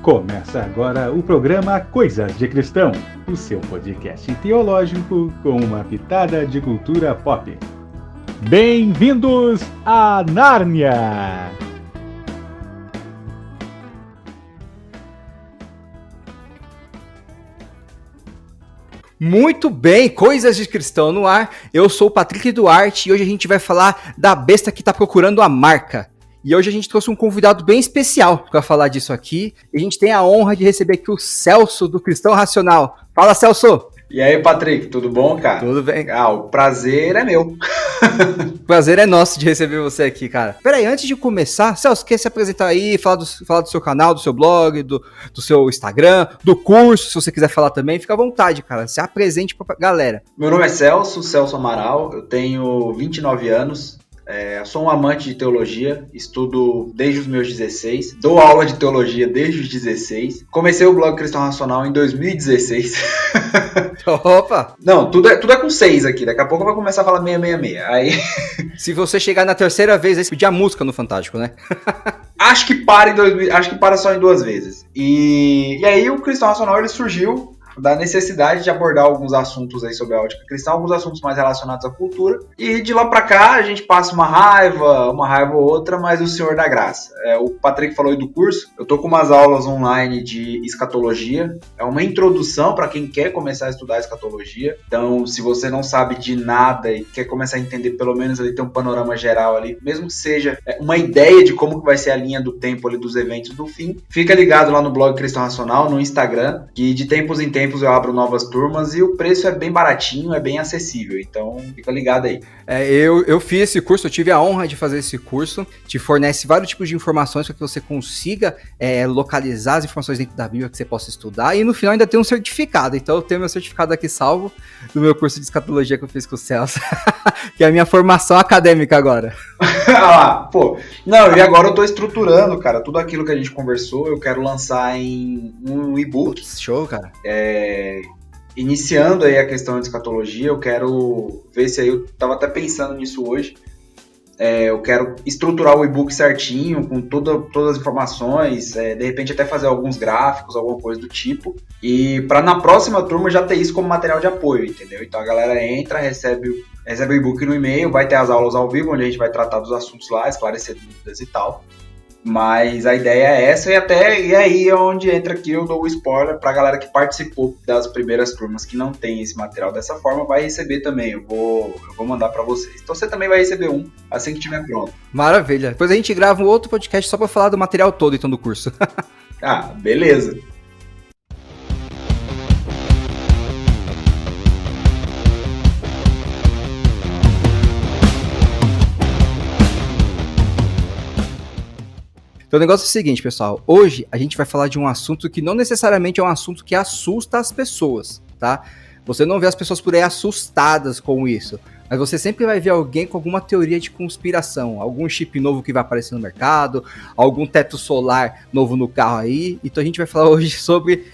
Começa agora o programa Coisas de Cristão, o seu podcast teológico com uma pitada de cultura pop. Bem-vindos a Nárnia! Muito bem, Coisas de Cristão no ar. Eu sou o Patrick Duarte e hoje a gente vai falar da besta que está procurando a marca. E hoje a gente trouxe um convidado bem especial para falar disso aqui. E a gente tem a honra de receber aqui o Celso, do Cristão Racional. Fala, Celso! E aí, Patrick, tudo bom, cara? Tudo bem. O prazer é meu. O prazer é nosso de receber você aqui, cara. Peraí, antes de começar, Celso, quer se apresentar aí, falar do seu canal, do seu blog, do seu Instagram, do curso, se você quiser falar também, fica à vontade, cara. Se apresente pra galera. Meu nome é Celso Amaral, eu tenho 29 anos. Sou um amante de teologia, estudo desde os meus 16, dou aula de teologia desde os 16, comecei o blog Cristão Racional em 2016. Opa! Não, tudo é com 6 aqui, daqui a pouco eu vou começar a falar 666, aí... Se você chegar na terceira vez, aí você pedir a música no Fantástico, né? Acho que para só em 2 vezes. E aí o Cristão Racional ele surgiu da necessidade de abordar alguns assuntos aí sobre a ótica cristã, alguns assuntos mais relacionados à cultura, e de lá pra cá a gente passa uma raiva ou outra, mas o Senhor dá graça. O Patrick falou aí do curso, eu tô com umas aulas online de escatologia, é uma introdução para quem quer começar a estudar escatologia, então se você não sabe de nada e quer começar a entender pelo menos ali ter um panorama geral ali, mesmo que seja uma ideia de como que vai ser a linha do tempo ali dos eventos do fim, fica ligado lá no blog Cristão Racional, no Instagram, que de tempos em tempos eu abro novas turmas e o preço é bem baratinho, é bem acessível, então fica ligado aí. Eu fiz esse curso, eu tive a honra de fazer esse curso, te fornece vários tipos de informações para que você consiga localizar as informações dentro da Bíblia que você possa estudar, e no final ainda tem um certificado, então eu tenho meu certificado aqui salvo do meu curso de escatologia que eu fiz com o Celso, que é a minha formação acadêmica agora. E agora eu tô estruturando, cara, tudo aquilo que a gente conversou, eu quero lançar em um e-book. Show, cara. Iniciando aí a questão de escatologia, eu quero ver se aí, eu tava até pensando nisso hoje, eu quero estruturar o e-book certinho, com todas as informações, de repente até fazer alguns gráficos, alguma coisa do tipo, e para na próxima turma já ter isso como material de apoio, entendeu? Então a galera entra, recebe o e-book no e-mail, vai ter as aulas ao vivo, onde a gente vai tratar dos assuntos lá, esclarecer dúvidas e tal. Mas a ideia é essa, e aí é onde entra aqui, eu dou o spoiler pra galera que participou das primeiras turmas que não tem esse material dessa forma, vai receber também, eu vou mandar pra vocês. Então você também vai receber um, assim que tiver pronto. Maravilha, depois a gente grava um outro podcast só pra falar do material todo, então, do curso. Beleza. Então o negócio é o seguinte, pessoal, hoje a gente vai falar de um assunto que não necessariamente é um assunto que assusta as pessoas, tá? Você não vê as pessoas por aí assustadas com isso, mas você sempre vai ver alguém com alguma teoria de conspiração, algum chip novo que vai aparecer no mercado, algum teto solar novo no carro aí. Então a gente vai falar hoje sobre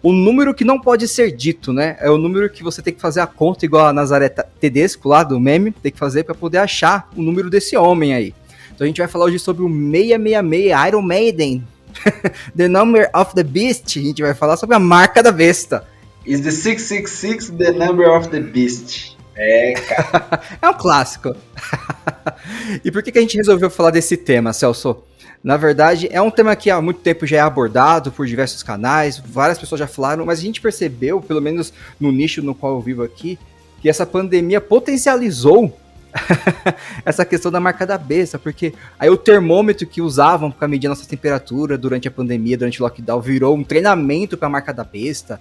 o número que não pode ser dito, né? É o número que você tem que fazer a conta, igual a Nazaré Tedesco lá do meme, tem que fazer para poder achar o número desse homem aí. Então a gente vai falar hoje sobre o 666 Iron Maiden, The Number of the Beast. A gente vai falar sobre a marca da besta. Is the 666 the number of the beast? Cara. É um clássico. E por que a gente resolveu falar desse tema, Celso? Na verdade, é um tema que há muito tempo já é abordado por diversos canais, várias pessoas já falaram, mas a gente percebeu, pelo menos no nicho no qual eu vivo aqui, que essa pandemia potencializou essa questão da marca da besta, porque aí o termômetro que usavam para medir a nossa temperatura durante a pandemia, durante o lockdown, virou um treinamento para a marca da besta.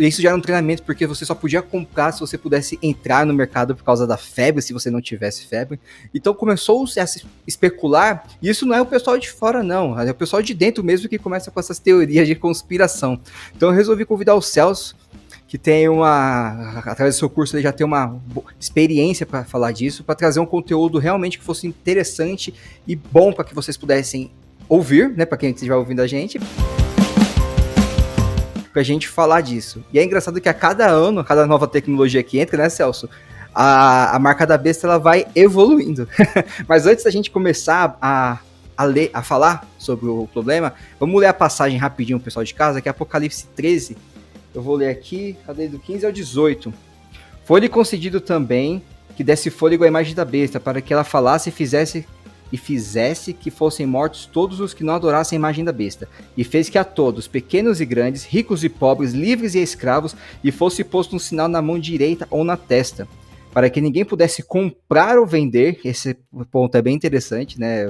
Isso já era um treinamento porque você só podia comprar se você pudesse entrar no mercado por causa da febre, se você não tivesse febre. Então começou a se especular, e isso não é o pessoal de fora não, é o pessoal de dentro mesmo que começa com essas teorias de conspiração. Então eu resolvi convidar o Celso, que tem através do seu curso ele já tem uma experiência para falar disso, para trazer um conteúdo realmente que fosse interessante e bom para que vocês pudessem ouvir, né, para quem estiver ouvindo a gente, pra gente falar disso. E é engraçado que a cada ano, cada nova tecnologia que entra, né, Celso, a marca da besta ela vai evoluindo. Mas antes da gente começar a a falar sobre o problema, vamos ler a passagem rapidinho, pessoal de casa, que é Apocalipse 13. Eu vou ler aqui, cadê? Do 15 ao 18. Foi-lhe concedido também que desse fôlego à imagem da besta, para que ela falasse e fizesse que fossem mortos todos os que não adorassem a imagem da besta. E fez que a todos, pequenos e grandes, ricos e pobres, livres e escravos, lhe fosse posto um sinal na mão direita ou na testa, para que ninguém pudesse comprar ou vender. Esse ponto é bem interessante, né?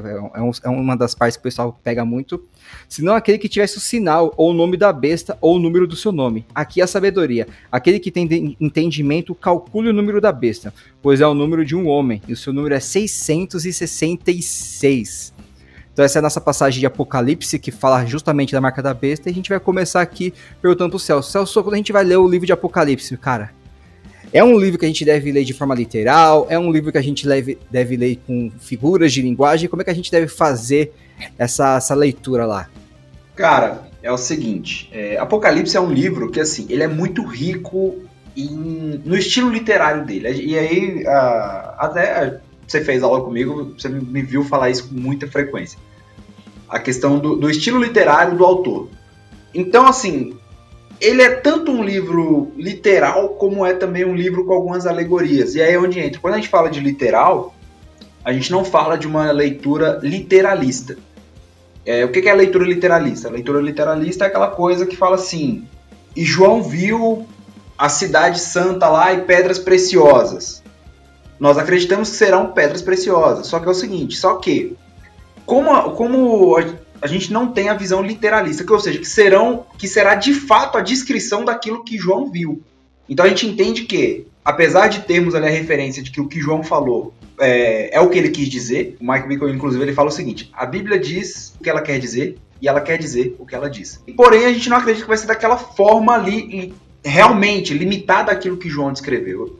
É uma das partes que o pessoal pega muito. Senão aquele que tivesse o sinal, ou o nome da besta, ou o número do seu nome. Aqui é a sabedoria. Aquele que tem entendimento, calcule o número da besta, pois é o número de um homem, e o seu número é 666. Então essa é a nossa passagem de Apocalipse, que fala justamente da marca da besta, e a gente vai começar aqui perguntando pro Celso. Celso, quando a gente vai ler o livro de Apocalipse, cara, é um livro que a gente deve ler de forma literal? É um livro que a gente deve ler com figuras de linguagem? Como é que a gente deve fazer essa leitura lá? Cara, é o seguinte, Apocalipse é um livro que, assim, ele é muito rico no estilo literário dele. E aí, até você fez aula comigo, você me viu falar isso com muita frequência. A questão do estilo literário do autor. Então, assim, ele é tanto um livro literal, como é também um livro com algumas alegorias. E aí é onde entra. Quando a gente fala de literal, a gente não fala de uma leitura literalista. O que é a leitura literalista? A leitura literalista é aquela coisa que fala assim: e João viu a cidade santa lá e pedras preciosas. Nós acreditamos que serão pedras preciosas. Só que é o seguinte, como a gente não tem a visão literalista, ou seja, que será de fato a descrição daquilo que João viu. Então a gente entende que, apesar de termos ali a referência de que o que João falou é o que ele quis dizer, o Mike Bickle, inclusive, ele fala o seguinte: a Bíblia diz o que ela quer dizer e ela quer dizer o que ela diz. Porém, a gente não acredita que vai ser daquela forma ali, realmente limitada àquilo que João descreveu.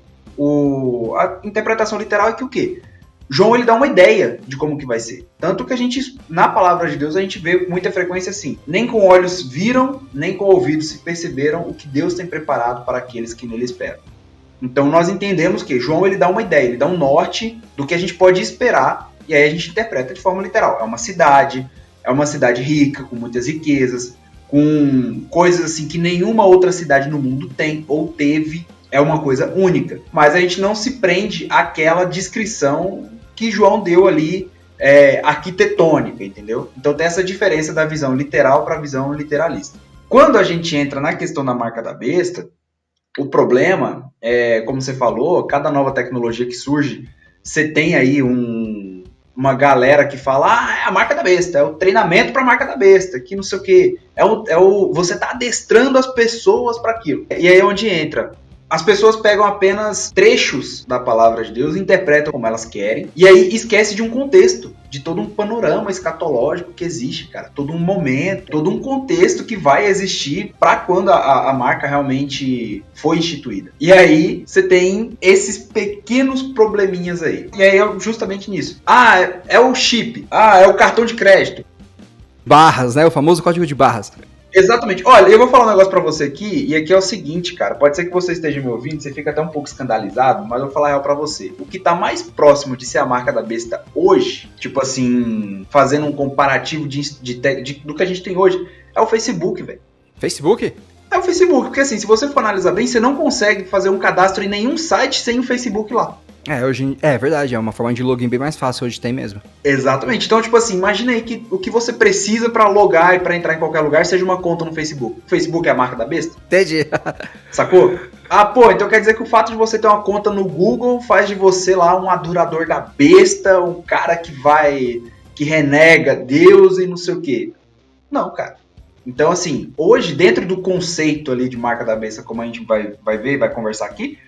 A interpretação literal é que o quê? João, ele dá uma ideia de como que vai ser. Tanto que a gente, na palavra de Deus, a gente vê com muita frequência assim: nem com olhos viram, nem com ouvidos se perceberam o que Deus tem preparado para aqueles que nele esperam. Então nós entendemos que João, ele dá uma ideia, ele dá um norte do que a gente pode esperar, e aí a gente interpreta de forma literal. É uma cidade rica, com muitas riquezas, com coisas assim que nenhuma outra cidade no mundo tem ou teve. É uma coisa única. Mas a gente não se prende àquela descrição que João deu ali, arquitetônica, entendeu? Então tem essa diferença da visão literal para a visão literalista. Quando a gente entra na questão da marca da besta, o problema é, como você falou, cada nova tecnologia que surge, você tem aí uma galera que fala: é a marca da besta, é o treinamento para a marca da besta, que não sei o quê. Você está adestrando as pessoas para aquilo. E aí é onde entra. As pessoas pegam apenas trechos da palavra de Deus e interpretam como elas querem, e aí esquece de um contexto, de todo um panorama escatológico que existe, cara. Todo um momento, todo um contexto que vai existir para quando a marca realmente foi instituída. E aí você tem esses pequenos probleminhas aí. E aí é justamente nisso. É o chip. É o cartão de crédito. Barras, né? O famoso código de barras. Exatamente. Olha, eu vou falar um negócio pra você aqui, e aqui é o seguinte, cara. Pode ser que você esteja me ouvindo, você fica até um pouco escandalizado, mas eu vou falar real pra você. O que tá mais próximo de ser a marca da besta hoje, tipo assim, fazendo um comparativo do que a gente tem hoje, é o Facebook, velho. Facebook? É o Facebook, porque assim, se você for analisar bem, você não consegue fazer um cadastro em nenhum site sem o Facebook lá. Hoje é verdade, é uma forma de login bem mais fácil, hoje tem mesmo. Exatamente, então tipo assim, imagina aí que o que você precisa pra logar e pra entrar em qualquer lugar seja uma conta no Facebook. O Facebook é a marca da besta? Entendi. Sacou? Então quer dizer que o fato de você ter uma conta no Google faz de você lá um adorador da besta, um cara que renega Deus e não sei o quê. Não, cara. Então assim, hoje dentro do conceito ali de marca da besta, como a gente vai ver, vai conversar aqui,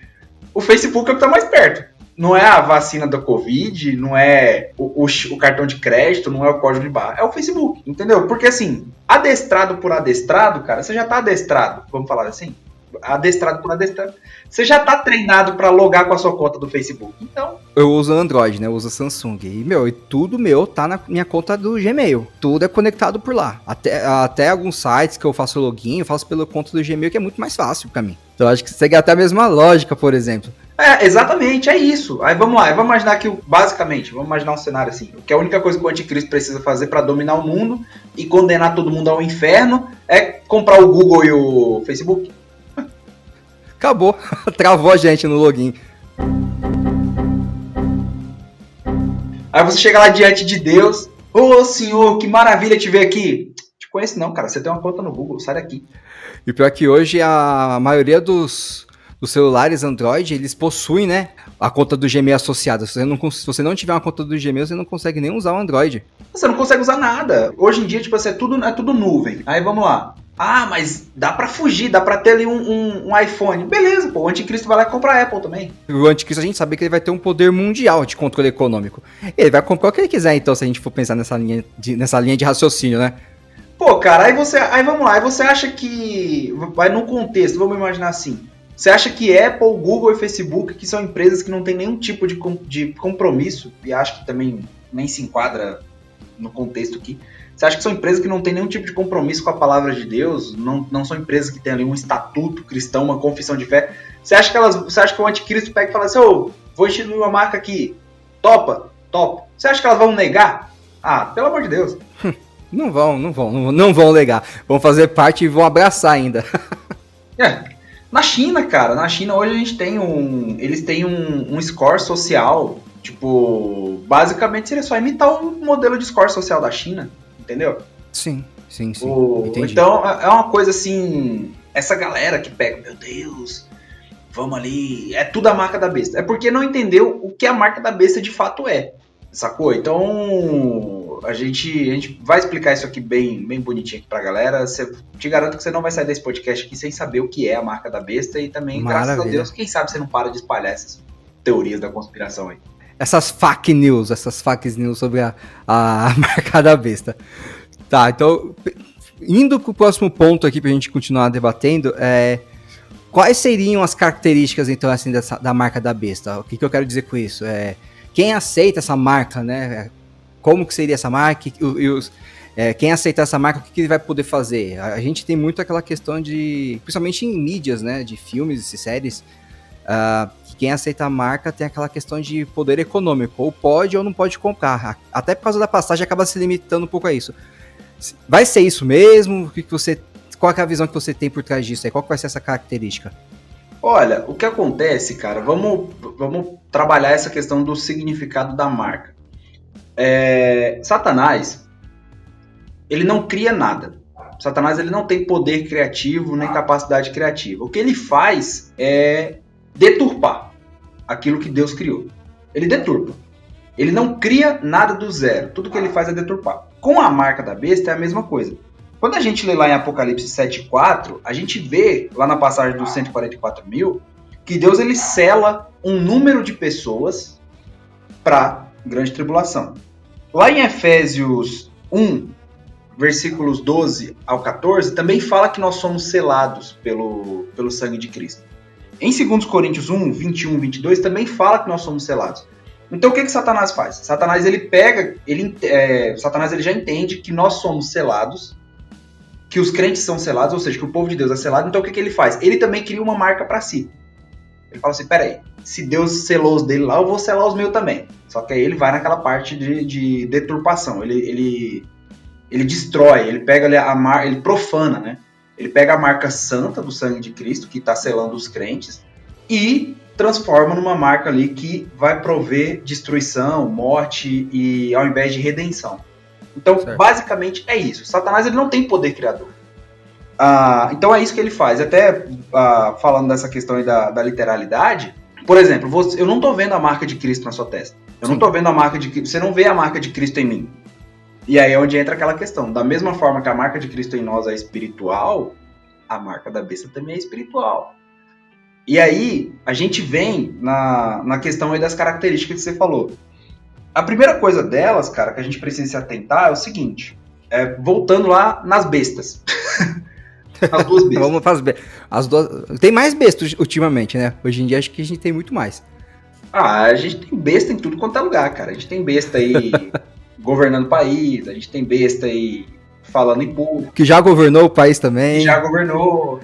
o Facebook é o que tá mais perto. Não é a vacina da Covid, não é o cartão de crédito, não é o código de barra, é o Facebook, entendeu? Porque assim, adestrado por adestrado, cara, você já tá adestrado, vamos falar assim? Adestrado por adestrado, você já tá treinado pra logar com a sua conta do Facebook, então... Eu uso Android, né, eu uso Samsung, e tudo meu tá na minha conta do Gmail, tudo é conectado por lá, até alguns sites que eu faço login, eu faço pela conta do Gmail, que é muito mais fácil pra mim. Então acho que segue até a mesma lógica, por exemplo. Exatamente, é isso. Aí vamos lá, vamos imaginar que, basicamente, vamos imaginar um cenário assim, que a única coisa que o anticristo precisa fazer para dominar o mundo e condenar todo mundo ao inferno é comprar o Google e o Facebook. Acabou. Travou a gente no login. Aí você chega lá diante de Deus, ô senhor, que maravilha te ver aqui. Te conheço não, cara, você tem uma conta no Google, sai daqui. E pior que hoje a maioria dos celulares Android, eles possuem, né, a conta do Gmail associada. Se você não tiver uma conta do Gmail, você não consegue nem usar o Android. Você não consegue usar nada. Hoje em dia, tipo assim, é tudo nuvem. Aí vamos lá. Ah, mas dá pra fugir, dá pra ter ali um iPhone. Beleza, pô, o anticristo vai lá e compra a Apple também. O anticristo, a gente sabe que ele vai ter um poder mundial de controle econômico. Ele vai comprar o que ele quiser, então, se a gente for pensar nessa linha de raciocínio, né? Pô, cara, aí vamos lá. Aí você acha que, vai num contexto, vamos imaginar assim. Você acha que Apple, Google e Facebook, que são empresas que não tem nenhum tipo de compromisso, e acho que também nem se enquadra no contexto aqui, você acha que são empresas que não têm nenhum tipo de compromisso com a palavra de Deus, não são empresas que têm ali um estatuto cristão, uma confissão de fé? Você acha que o anticristo pega e fala assim, vou instituir uma marca aqui, topa? Você acha que elas vão negar? Ah, pelo amor de Deus. Não vão negar. Vão fazer parte e vão abraçar ainda. Na China, cara, hoje a gente tem eles têm um score social, tipo, basicamente seria só imitar o modelo de score social da China, entendeu? Sim. Então, é uma coisa assim, essa galera que pega, meu Deus, vamos ali, é tudo a marca da besta. É porque não entendeu o que a marca da besta de fato é, sacou? Então, a gente vai explicar isso aqui bem bonitinho aqui pra galera. Te garanto que você não vai sair desse podcast aqui sem saber o que é a marca da besta e também, Maravilha. Graças a Deus, quem sabe você não para de espalhar essas teorias da conspiração aí. Essas fake news sobre a marca da besta. Tá, então, indo pro próximo ponto aqui pra gente continuar debatendo, quais seriam as características, então, assim, da marca da besta? O que eu quero dizer com isso? Quem aceita essa marca, né? Como que seria essa marca? Quem aceitar essa marca, o que ele vai poder fazer? A gente tem muito aquela questão de, principalmente em mídias, né? De filmes e séries, que quem aceita a marca tem aquela questão de poder econômico, ou pode ou não pode comprar. Até por causa da passagem acaba se limitando um pouco a isso. Vai ser isso mesmo? Qual é a visão que você tem por trás disso? Qual que vai ser essa característica? Olha, o que acontece, cara, vamos trabalhar essa questão do significado da marca. Satanás, ele não cria nada. Satanás, ele não tem poder criativo nem capacidade criativa. O que ele faz é deturpar aquilo que Deus criou. Ele deturpa. Ele não cria nada do zero. Tudo que ele faz é deturpar. Com a marca da besta é a mesma coisa. Quando a gente lê lá em Apocalipse 7:4, a gente vê lá na passagem dos 144 mil que Deus ele sela um número de pessoas para grande tribulação. Lá em Efésios 1, versículos 12 ao 14, também fala que nós somos selados pelo sangue de Cristo. Em 2 Coríntios 1, 21, 22, também fala que nós somos selados. Então o que Satanás faz? Satanás ele já entende que nós somos selados, que os crentes são selados, ou seja, que o povo de Deus é selado. Então o que ele faz? Ele também cria uma marca para si. Ele fala assim, peraí, se Deus selou os dele lá, eu vou selar os meus também. Só que aí ele vai naquela parte de deturpação. Ele destrói, ele pega ali a marca, ele profana, né? Ele pega a marca santa do sangue de Cristo, que está selando os crentes, e transforma numa marca ali que vai prover destruição, morte, e ao invés de redenção. Então, certo. Basicamente é isso. Satanás ele não tem poder criador. Então é isso que ele faz. Até falando dessa questão aí da literalidade, por exemplo, eu não estou vendo a marca de Cristo na sua testa. Eu não estou vendo a marca de Cristo. Você não vê a marca de Cristo em mim. E aí é onde entra aquela questão. Da mesma forma que a marca de Cristo em nós é espiritual, a marca da besta também é espiritual. E aí a gente vem na questão aí das características que você falou. A primeira coisa delas, cara, que a gente precisa se atentar é o seguinte. Voltando lá nas bestas. As duas bestas. Vamos fazer as duas. Tem mais bestas ultimamente, né? Hoje em dia acho que a gente tem muito mais. A gente tem besta em tudo quanto é lugar, cara. A gente tem besta aí governando o país, a gente tem besta aí falando em público. Que já governou o país também. Já governou.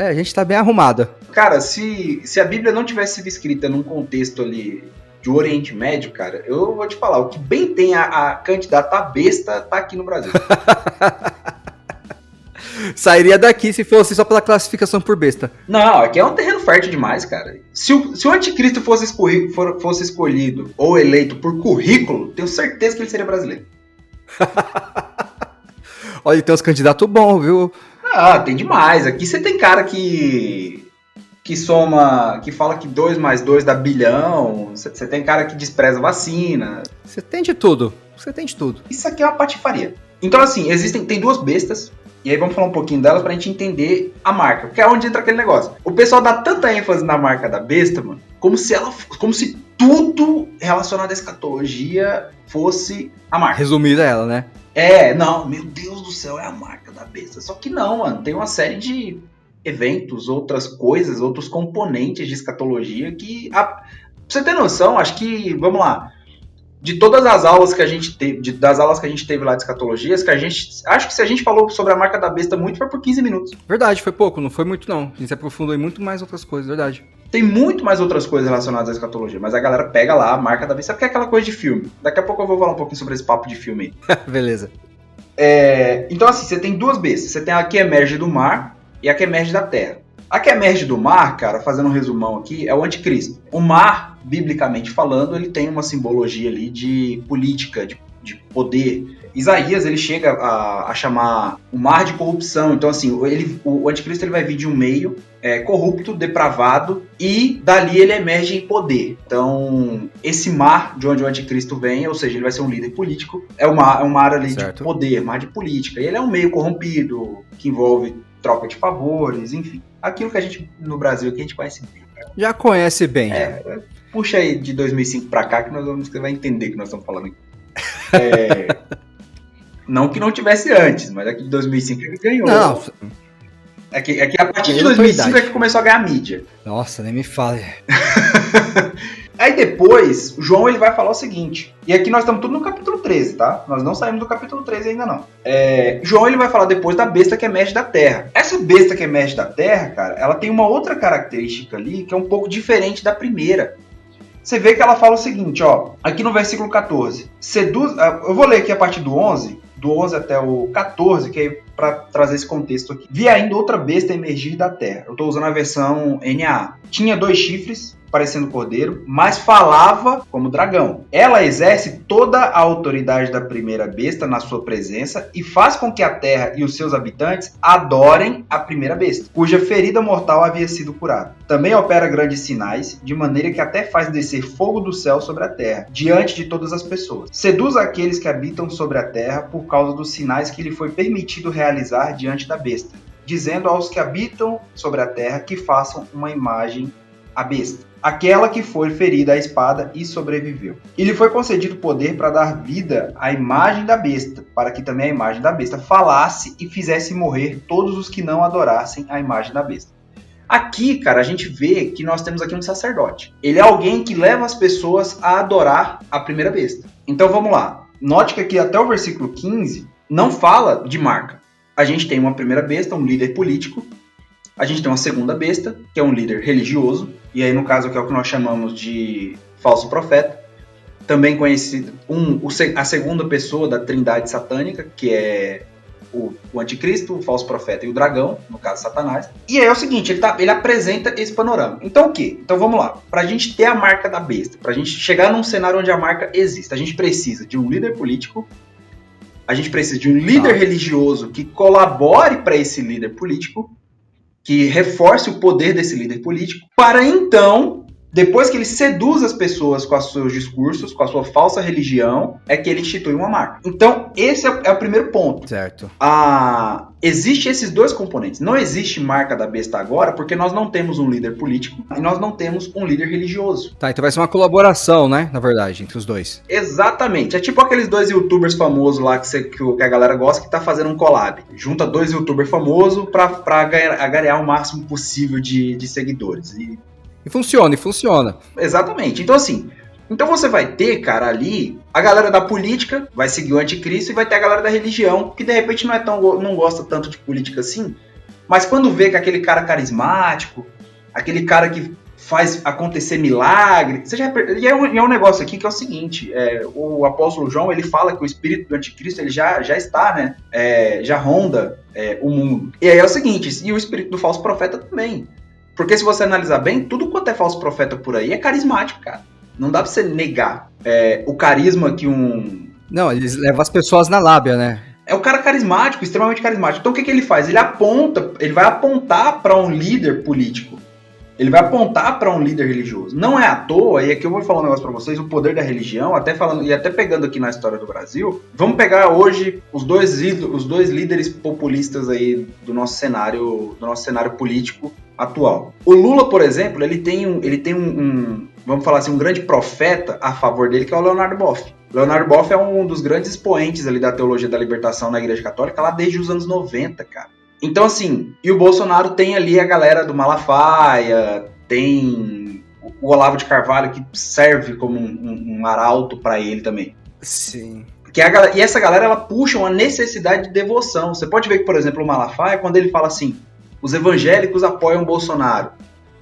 A gente tá bem arrumado. Cara, se a Bíblia não tivesse sido escrita num contexto ali de Oriente Médio, cara, eu vou te falar, o que bem tem a candidata a besta tá aqui no Brasil. Sairia daqui se fosse só pela classificação por besta. Não, aqui é um terreno fértil demais, cara. Se o anticristo fosse escolhido ou eleito por currículo, tenho certeza que ele seria brasileiro. Olha, tem uns candidatos bons, viu? Ah, tem demais. Aqui você tem cara que fala que 2 mais 2 dá bilhão. Você tem cara que despreza vacina. Você tem de tudo. Isso aqui é uma patifaria. Então, assim, tem 2 bestas. E aí vamos falar um pouquinho delas pra gente entender a marca. Porque é onde entra aquele negócio. O pessoal dá tanta ênfase na marca da besta, mano, como se tudo relacionado à escatologia fosse a marca. Resumida ela, né? Não, meu Deus do céu, é a marca da besta. Só que não, mano, tem uma série de eventos, outras coisas, outros componentes de escatologia que... Pra você ter noção, acho que, vamos lá, de todas as aulas que a gente teve, das aulas que a gente teve lá de escatologias, acho que se a gente falou sobre a marca da besta muito, foi por 15 minutos. Verdade, foi pouco, não foi muito não. A gente se aprofundou em muito mais outras coisas, verdade. Tem muito mais outras coisas relacionadas à escatologia, mas a galera pega lá a marca da besta, porque é aquela coisa de filme. Daqui a pouco eu vou falar um pouquinho sobre esse papo de filme aí. Beleza. Então assim, você tem 2 bestas. Você tem a que emerge do mar e a que emerge da terra. A que emerge do mar, cara, fazendo um resumão aqui, é o anticristo. O mar, biblicamente falando, ele tem uma simbologia ali de política, de poder. Isaías, ele chega a chamar o mar de corrupção. Então, assim, o anticristo ele vai vir de um meio corrupto, depravado, e dali ele emerge em poder. Então, esse mar de onde o anticristo vem, ou seja, ele vai ser um líder político, é um mar ali certo. De poder, mar de política. E ele é um meio corrompido, que envolve troca de favores, enfim. Aquilo que a gente, no Brasil, que a gente conhece bem. Já conhece bem. Puxa aí de 2005 pra cá que você vai entender o que nós estamos falando aqui. Não que não tivesse antes, mas aqui de 2005 ele ganhou. Não. É que a partir de 2005 é que começou a ganhar mídia. Nossa, nem me fale. Aí depois, o João ele vai falar o seguinte, e aqui nós estamos tudo no capítulo 13, tá? Nós não saímos do capítulo 13 ainda não. João ele vai falar depois da besta que emerge da terra. Essa besta que emerge da terra, cara, ela tem uma outra característica ali que é um pouco diferente da primeira. Você vê que ela fala o seguinte, ó, aqui no versículo 14, eu vou ler aqui a partir do 11 até o 14, que é para trazer esse contexto aqui. Vi ainda outra besta emergir da terra. Eu estou usando a versão NAA. Tinha 2 chifres, parecendo cordeiro, mas falava como dragão. Ela exerce toda a autoridade da primeira besta na sua presença e faz com que a terra e os seus habitantes adorem a primeira besta, cuja ferida mortal havia sido curada. Também opera grandes sinais, de maneira que até faz descer fogo do céu sobre a terra, diante de todas as pessoas. Seduz aqueles que habitam sobre a terra por causa dos sinais que lhe foi permitido realizar diante da besta, dizendo aos que habitam sobre a terra que façam uma imagem à besta, aquela que foi ferida à espada e sobreviveu. E lhe foi concedido poder para dar vida à imagem da besta, para que também a imagem da besta falasse e fizesse morrer todos os que não adorassem a imagem da besta. Aqui, cara, a gente vê que nós temos aqui um sacerdote. Ele é alguém que leva as pessoas a adorar a primeira besta. Então vamos lá. Note que aqui até o versículo 15 não fala de marca. A gente tem uma primeira besta, um líder político. A gente tem uma segunda besta, que é um líder religioso. E aí, no caso, que é o que nós chamamos de falso profeta. Também conhecido a segunda pessoa da trindade satânica, que é o anticristo, o falso profeta e o dragão, no caso Satanás. E aí é o seguinte, ele apresenta esse panorama. Então o quê? Então vamos lá. Para a gente ter a marca da besta, para a gente chegar num cenário onde a marca existe, a gente precisa de um líder político, a gente precisa de um líder religioso que colabore para esse líder político, que reforce o poder desse líder político, para então, depois que ele seduz as pessoas com os seus discursos, com a sua falsa religião, é que ele institui uma marca. Então, esse é o primeiro ponto. Certo. Existem esses 2 componentes. Não existe marca da besta agora, porque nós não temos um líder político e nós não temos um líder religioso. Tá, então vai ser uma colaboração, né, na verdade, entre os 2. Exatamente. É tipo aqueles 2 youtubers famosos lá que a galera gosta, que tá fazendo um collab. Junta 2 youtubers famosos pra ganhar o máximo possível de seguidores. E funciona. Exatamente. Então, assim, você vai ter, cara, ali, a galera da política vai seguir o anticristo e vai ter a galera da religião, que de repente não gosta tanto de política assim, Mas quando vê que aquele cara carismático, aquele cara que faz acontecer milagre, e é um negócio aqui que é o seguinte, o apóstolo João, ele fala que o espírito do anticristo, ele já está, né, já ronda o mundo. E aí é o seguinte, e o espírito do falso profeta também. Porque se você analisar bem, tudo quanto é falso profeta por aí é carismático, cara. Não dá pra você negar o carisma que Não, eles levam as pessoas na lábia, né? É o cara carismático, extremamente carismático. Então o que ele faz? Ele vai apontar para um líder político. Ele vai apontar para um líder religioso. Não é à toa, e aqui eu vou falar um negócio para vocês, o poder da religião, até pegando aqui na história do Brasil, vamos pegar hoje os dois líderes populistas aí do nosso cenário político atual. O Lula, por exemplo, ele tem um vamos falar assim, um grande profeta a favor dele, que é o Leonardo Boff. Leonardo Boff é um dos grandes expoentes ali da teologia da libertação na Igreja Católica, lá desde os anos 90, cara. Então, assim, e o Bolsonaro tem ali a galera do Malafaia, tem o Olavo de Carvalho, que serve como um arauto para ele também. Sim. E essa galera, ela puxa uma necessidade de devoção. Você pode ver que, por exemplo, o Malafaia, quando ele fala assim, os evangélicos apoiam o Bolsonaro,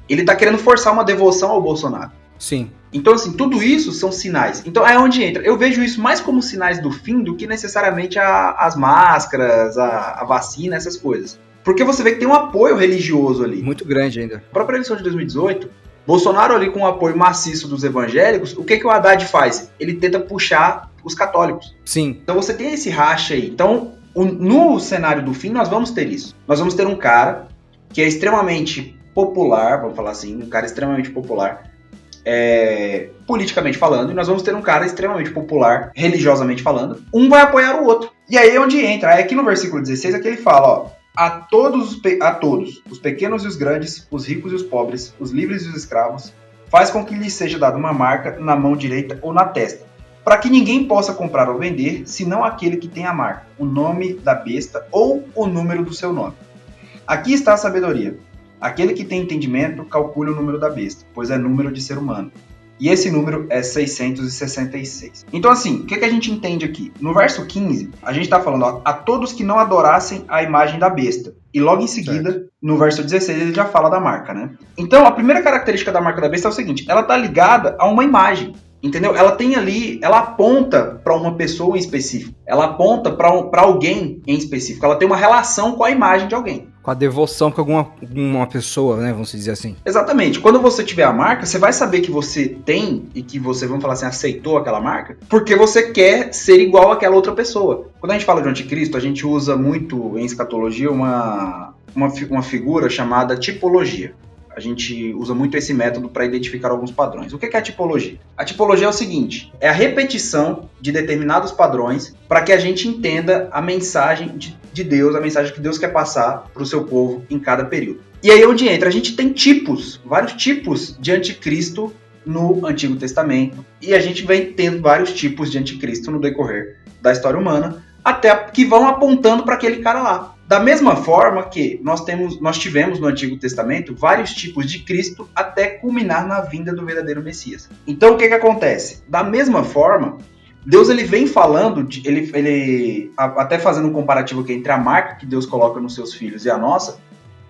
ele tá querendo forçar uma devoção ao Bolsonaro. Sim. Então, assim, tudo isso são sinais. Então, é onde entra. Eu vejo isso mais como sinais do fim do que necessariamente as máscaras, a vacina, essas coisas. Porque você vê que tem um apoio religioso ali. Muito grande ainda. A própria eleição de 2018, Bolsonaro ali com o apoio maciço dos evangélicos, o que o Haddad faz? Ele tenta puxar os católicos. Sim. Então, você tem esse racha aí. Então, no cenário do fim, nós vamos ter isso. Nós vamos ter um cara que é extremamente popular, vamos falar assim, um cara extremamente popular, politicamente falando, e nós vamos ter um cara extremamente popular, religiosamente falando, um vai apoiar o outro. E aí é onde entra, aqui no versículo 16 é que ele fala, ó, a todos, os pequenos e os grandes, os ricos e os pobres, os livres e os escravos, faz com que lhes seja dada uma marca na mão direita ou na testa, para que ninguém possa comprar ou vender, senão aquele que tem a marca, o nome da besta ou o número do seu nome. Aqui está a sabedoria. Aquele que tem entendimento, calcule o número da besta, pois é número de ser humano. E esse número é 666. Então, assim, o que a gente entende aqui? No verso 15, a gente está falando, ó, a todos que não adorassem a imagem da besta. E logo em seguida, certo, no verso 16, ele já fala da marca, né? Então, a primeira característica da marca da besta é o seguinte, ela está ligada a uma imagem. Entendeu? Ela tem ali, ela aponta para uma pessoa em específico. Ela aponta para alguém em específico. Ela tem uma relação com a imagem de alguém. Com a devoção com alguma pessoa, né? Vamos dizer assim. Exatamente. Quando você tiver a marca, você vai saber que você tem e que você, vamos falar assim, aceitou aquela marca, porque você quer ser igual àquela outra pessoa. Quando a gente fala de anticristo, a gente usa muito em escatologia uma figura chamada tipologia. A gente usa muito esse método para identificar alguns padrões. O que é a tipologia? A tipologia é o seguinte, é a repetição de determinados padrões para que a gente entenda a mensagem de Deus, a mensagem que Deus quer passar para o seu povo em cada período. E aí onde entra? A gente tem vários tipos de anticristo no Antigo Testamento, e a gente vem tendo vários tipos de anticristo no decorrer da história humana, até que vão apontando para aquele cara lá. Da mesma forma que nós tivemos no Antigo Testamento vários tipos de Cristo até culminar na vinda do verdadeiro Messias. Então o que acontece? Da mesma forma, Deus ele vem falando, ele até fazendo um comparativo aqui entre a marca que Deus coloca nos seus filhos e a nossa,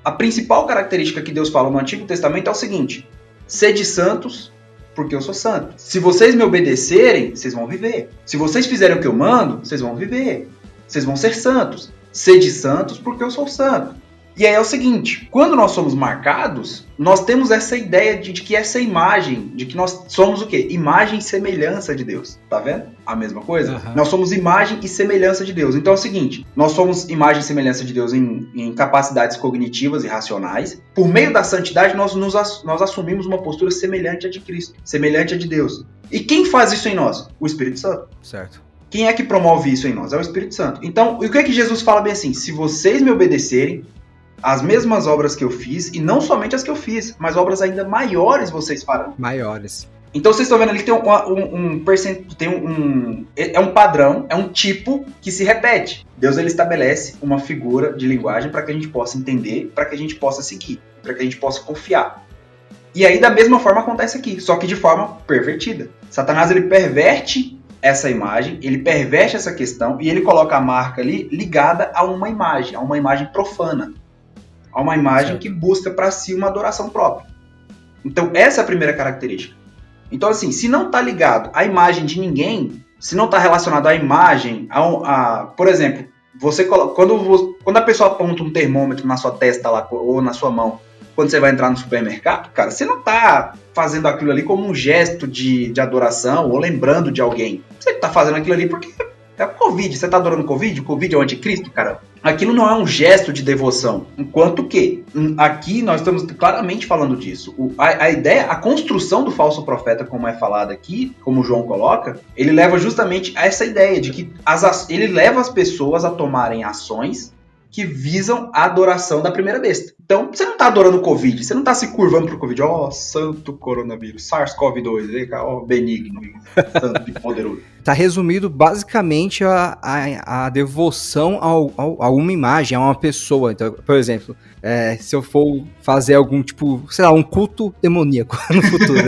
a principal característica que Deus fala no Antigo Testamento é o seguinte, sede santos, porque eu sou santo. Se vocês me obedecerem, vocês vão viver. Se vocês fizerem o que eu mando, vocês vão viver. Vocês vão ser santos. Sede santos, porque eu sou santo. E aí é o seguinte, quando nós somos marcados, nós temos essa ideia de que essa imagem, de que nós somos o quê? Imagem e semelhança de Deus. Tá vendo? A mesma coisa? Uhum. Nós somos imagem e semelhança de Deus. Então é o seguinte, nós somos imagem e semelhança de Deus em capacidades cognitivas e racionais. Por meio da santidade, nós assumimos uma postura semelhante a de Cristo, semelhante a de Deus. E quem faz isso em nós? O Espírito Santo. Certo. Quem é que promove isso em nós? É o Espírito Santo. Então, o que é que Jesus fala bem assim? Se vocês me obedecerem, as mesmas obras que eu fiz, e não somente as que eu fiz, mas obras ainda maiores vocês farão. Maiores. Então, vocês estão vendo ali que tem é um padrão, é um tipo que se repete. Deus ele estabelece uma figura de linguagem para que a gente possa entender, para que a gente possa seguir, para que a gente possa confiar. E aí, da mesma forma, acontece aqui, só que de forma pervertida. Satanás ele perverte essa imagem, ele perverte essa questão e ele coloca a marca ali ligada a uma imagem profana, a uma imagem Certo. que busca para si uma adoração própria. Então, essa é a primeira característica. Então, assim, se não está ligado à imagem de ninguém, se não está relacionado à imagem, por exemplo, quando a pessoa aponta um termômetro na sua testa lá, ou na sua mão, quando você vai entrar no supermercado, cara, você não está fazendo aquilo ali como um gesto de adoração ou lembrando de alguém. Você está fazendo aquilo ali porque é o Covid. Você está adorando o Covid? O Covid é o anticristo, cara. Aquilo não é um gesto de devoção. Enquanto que, aqui nós estamos claramente falando disso. A ideia, a construção do falso profeta, como é falado aqui, como o João coloca, ele leva justamente a essa ideia de que ele leva as pessoas a tomarem ações que visam a adoração da primeira besta. Então, você não está adorando o Covid, você não está se curvando para o Covid. Santo coronavírus, SARS-CoV-2, benigno, santo e poderoso. Tá resumido basicamente a devoção a uma imagem, a uma pessoa. Então, por exemplo, se eu for fazer algum tipo, sei lá, um culto demoníaco no futuro,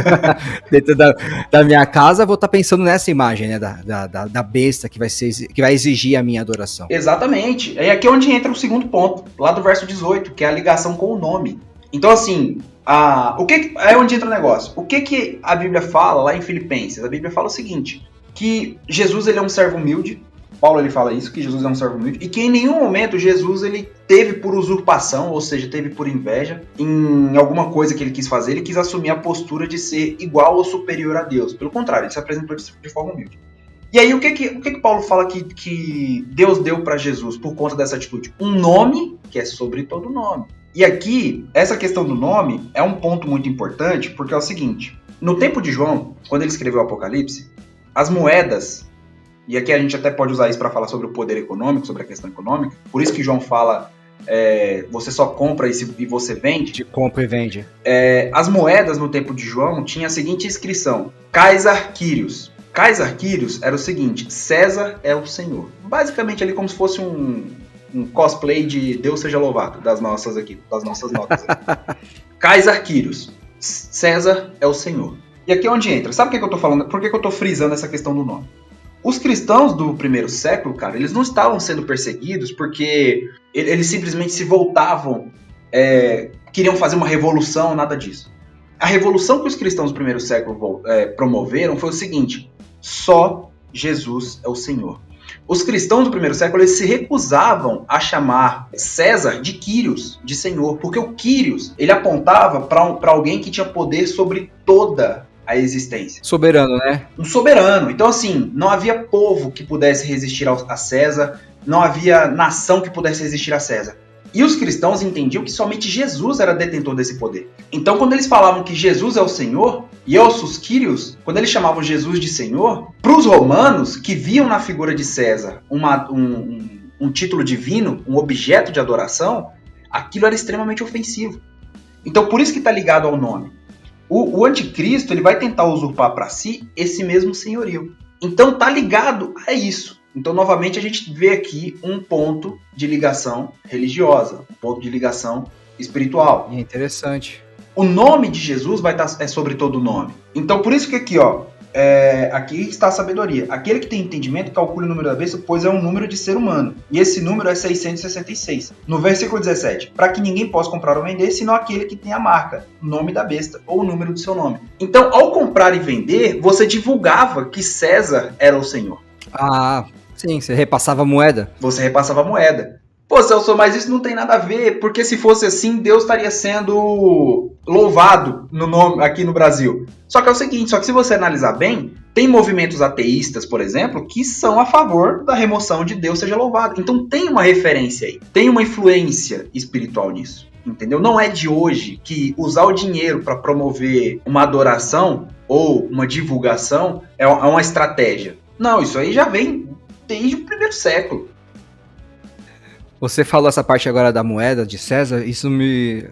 dentro da minha casa, eu vou estar pensando nessa imagem, né, da besta que vai exigir a minha adoração. Exatamente. É aqui onde entra o segundo ponto, lá do verso 18, que é a ligação com o nome. Então, assim, é onde entra o negócio. O que a Bíblia fala lá em Filipenses? A Bíblia fala o seguinte, que Jesus ele é um servo humilde, Paulo ele fala isso, que Jesus é um servo humilde, e que em nenhum momento Jesus ele teve por usurpação, ou seja, teve por inveja em alguma coisa que ele quis fazer, ele quis assumir a postura de ser igual ou superior a Deus. Pelo contrário, ele se apresentou de forma humilde. E aí o que Paulo fala que Deus deu para Jesus por conta dessa atitude? Um nome que é sobre todo nome. E aqui, essa questão do nome é um ponto muito importante, porque é o seguinte, no tempo de João, quando ele escreveu o Apocalipse, as moedas, e aqui a gente até pode usar isso para falar sobre o poder econômico, sobre a questão econômica, por isso que João fala, você só compra e você vende. De compra e vende. As moedas no tempo de João tinham a seguinte inscrição, Caesar Quírios. Caesar Quírios era o seguinte, César é o Senhor. Basicamente ali como se fosse um cosplay de Deus seja louvado, das nossas notas. Caesar Quírios, César é o Senhor. E aqui é onde entra. Sabe por que eu tô falando? Por que eu tô frisando essa questão do nome? Os cristãos do primeiro século, cara, eles não estavam sendo perseguidos porque eles simplesmente se voltavam, queriam fazer uma revolução, nada disso. A revolução que os cristãos do primeiro século promoveram foi o seguinte, só Jesus é o Senhor. Os cristãos do primeiro século eles se recusavam a chamar César de Quírios, de Senhor, porque o Quírios ele apontava para alguém que tinha poder sobre toda a existência. Soberano, né? Um soberano. Então, assim, não havia povo que pudesse resistir a César, não havia nação que pudesse resistir a César. E os cristãos entendiam que somente Jesus era detentor desse poder. Então, quando eles falavam que Jesus é o Senhor, Iosus Kyrios, quando eles chamavam Jesus de Senhor, para os romanos, que viam na figura de César um título divino, um objeto de adoração, aquilo era extremamente ofensivo. Então, por isso que está ligado ao nome. O anticristo ele vai tentar usurpar para si esse mesmo senhorio. Então, está ligado a isso. Então, novamente, a gente vê aqui um ponto de ligação religiosa, um ponto de ligação espiritual. É interessante. O nome de Jesus vai estar sobre todo nome. Então, por isso que aqui, aqui está a sabedoria. Aquele que tem entendimento, calcule o número da besta, pois é um número de ser humano. E esse número é 666. No versículo 17, para que ninguém possa comprar ou vender, senão aquele que tem a marca, o nome da besta, ou o número do seu nome. Então, ao comprar e vender, você divulgava que César era o Senhor. Ah, sim, você repassava a moeda. Você repassava a moeda. Pô, Celso, mas isso não tem nada a ver, porque se fosse assim, Deus estaria sendo louvado no nome, aqui no Brasil. Só que é o seguinte, só que se você analisar bem, tem movimentos ateístas, por exemplo, que são a favor da remoção de Deus seja louvado. Então tem uma referência aí, tem uma influência espiritual nisso, entendeu? Não é de hoje que usar o dinheiro para promover uma adoração ou uma divulgação é uma estratégia. Não, isso aí já vem desde o primeiro século. Você falou essa parte agora da moeda de César, isso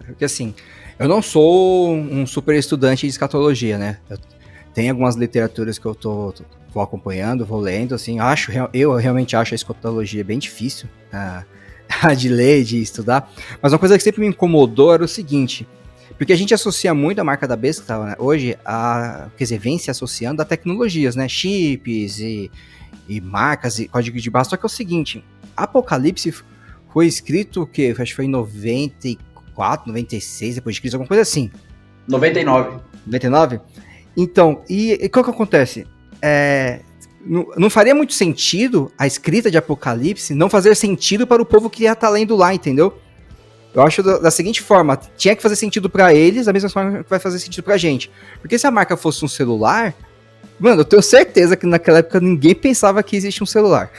porque assim, eu não sou um super estudante de escatologia, né? Tem algumas literaturas que eu vou acompanhando, vou lendo, assim, eu realmente acho a escatologia bem difícil de ler, de estudar, mas uma coisa que sempre me incomodou era o seguinte, porque a gente associa muito a marca da besta, né? Hoje, vem se associando a tecnologias, né? Chips e marcas e código de barra, só que é o seguinte, Apocalipse foi escrito, acho que foi em 94, 94, 96 depois de Cristo, alguma coisa assim. 99. 99? Então, e qual que acontece? Não faria muito sentido a escrita de Apocalipse não fazer sentido para o povo que ia estar lendo lá, entendeu? Eu acho da seguinte forma, tinha que fazer sentido pra eles, da mesma forma que vai fazer sentido pra gente. Porque se a marca fosse um celular, mano, eu tenho certeza que naquela época ninguém pensava que existe um celular.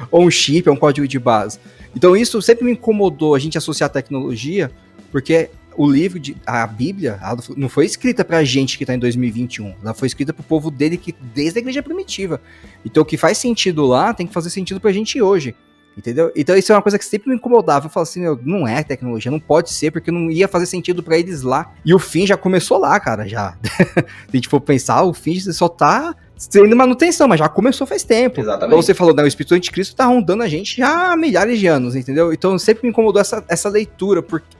Ou um chip, ou um código de base. Então isso sempre me incomodou, a gente associar a tecnologia, porque o livro, a Bíblia, ela não foi escrita pra gente que tá em 2021. Ela foi escrita pro povo dele que desde a igreja primitiva. Então o que faz sentido lá tem que fazer sentido pra gente hoje. Entendeu? Então isso é uma coisa que sempre me incomodava. Eu falava assim, não é tecnologia, não pode ser, porque não ia fazer sentido pra eles lá. E o fim já começou lá, cara, já. Se a gente for pensar, o fim só tá tendo manutenção, mas já começou faz tempo. Exatamente. Como você falou, né, o Espírito Anticristo tá rondando a gente já há milhares de anos, entendeu? Então sempre me incomodou essa leitura, porque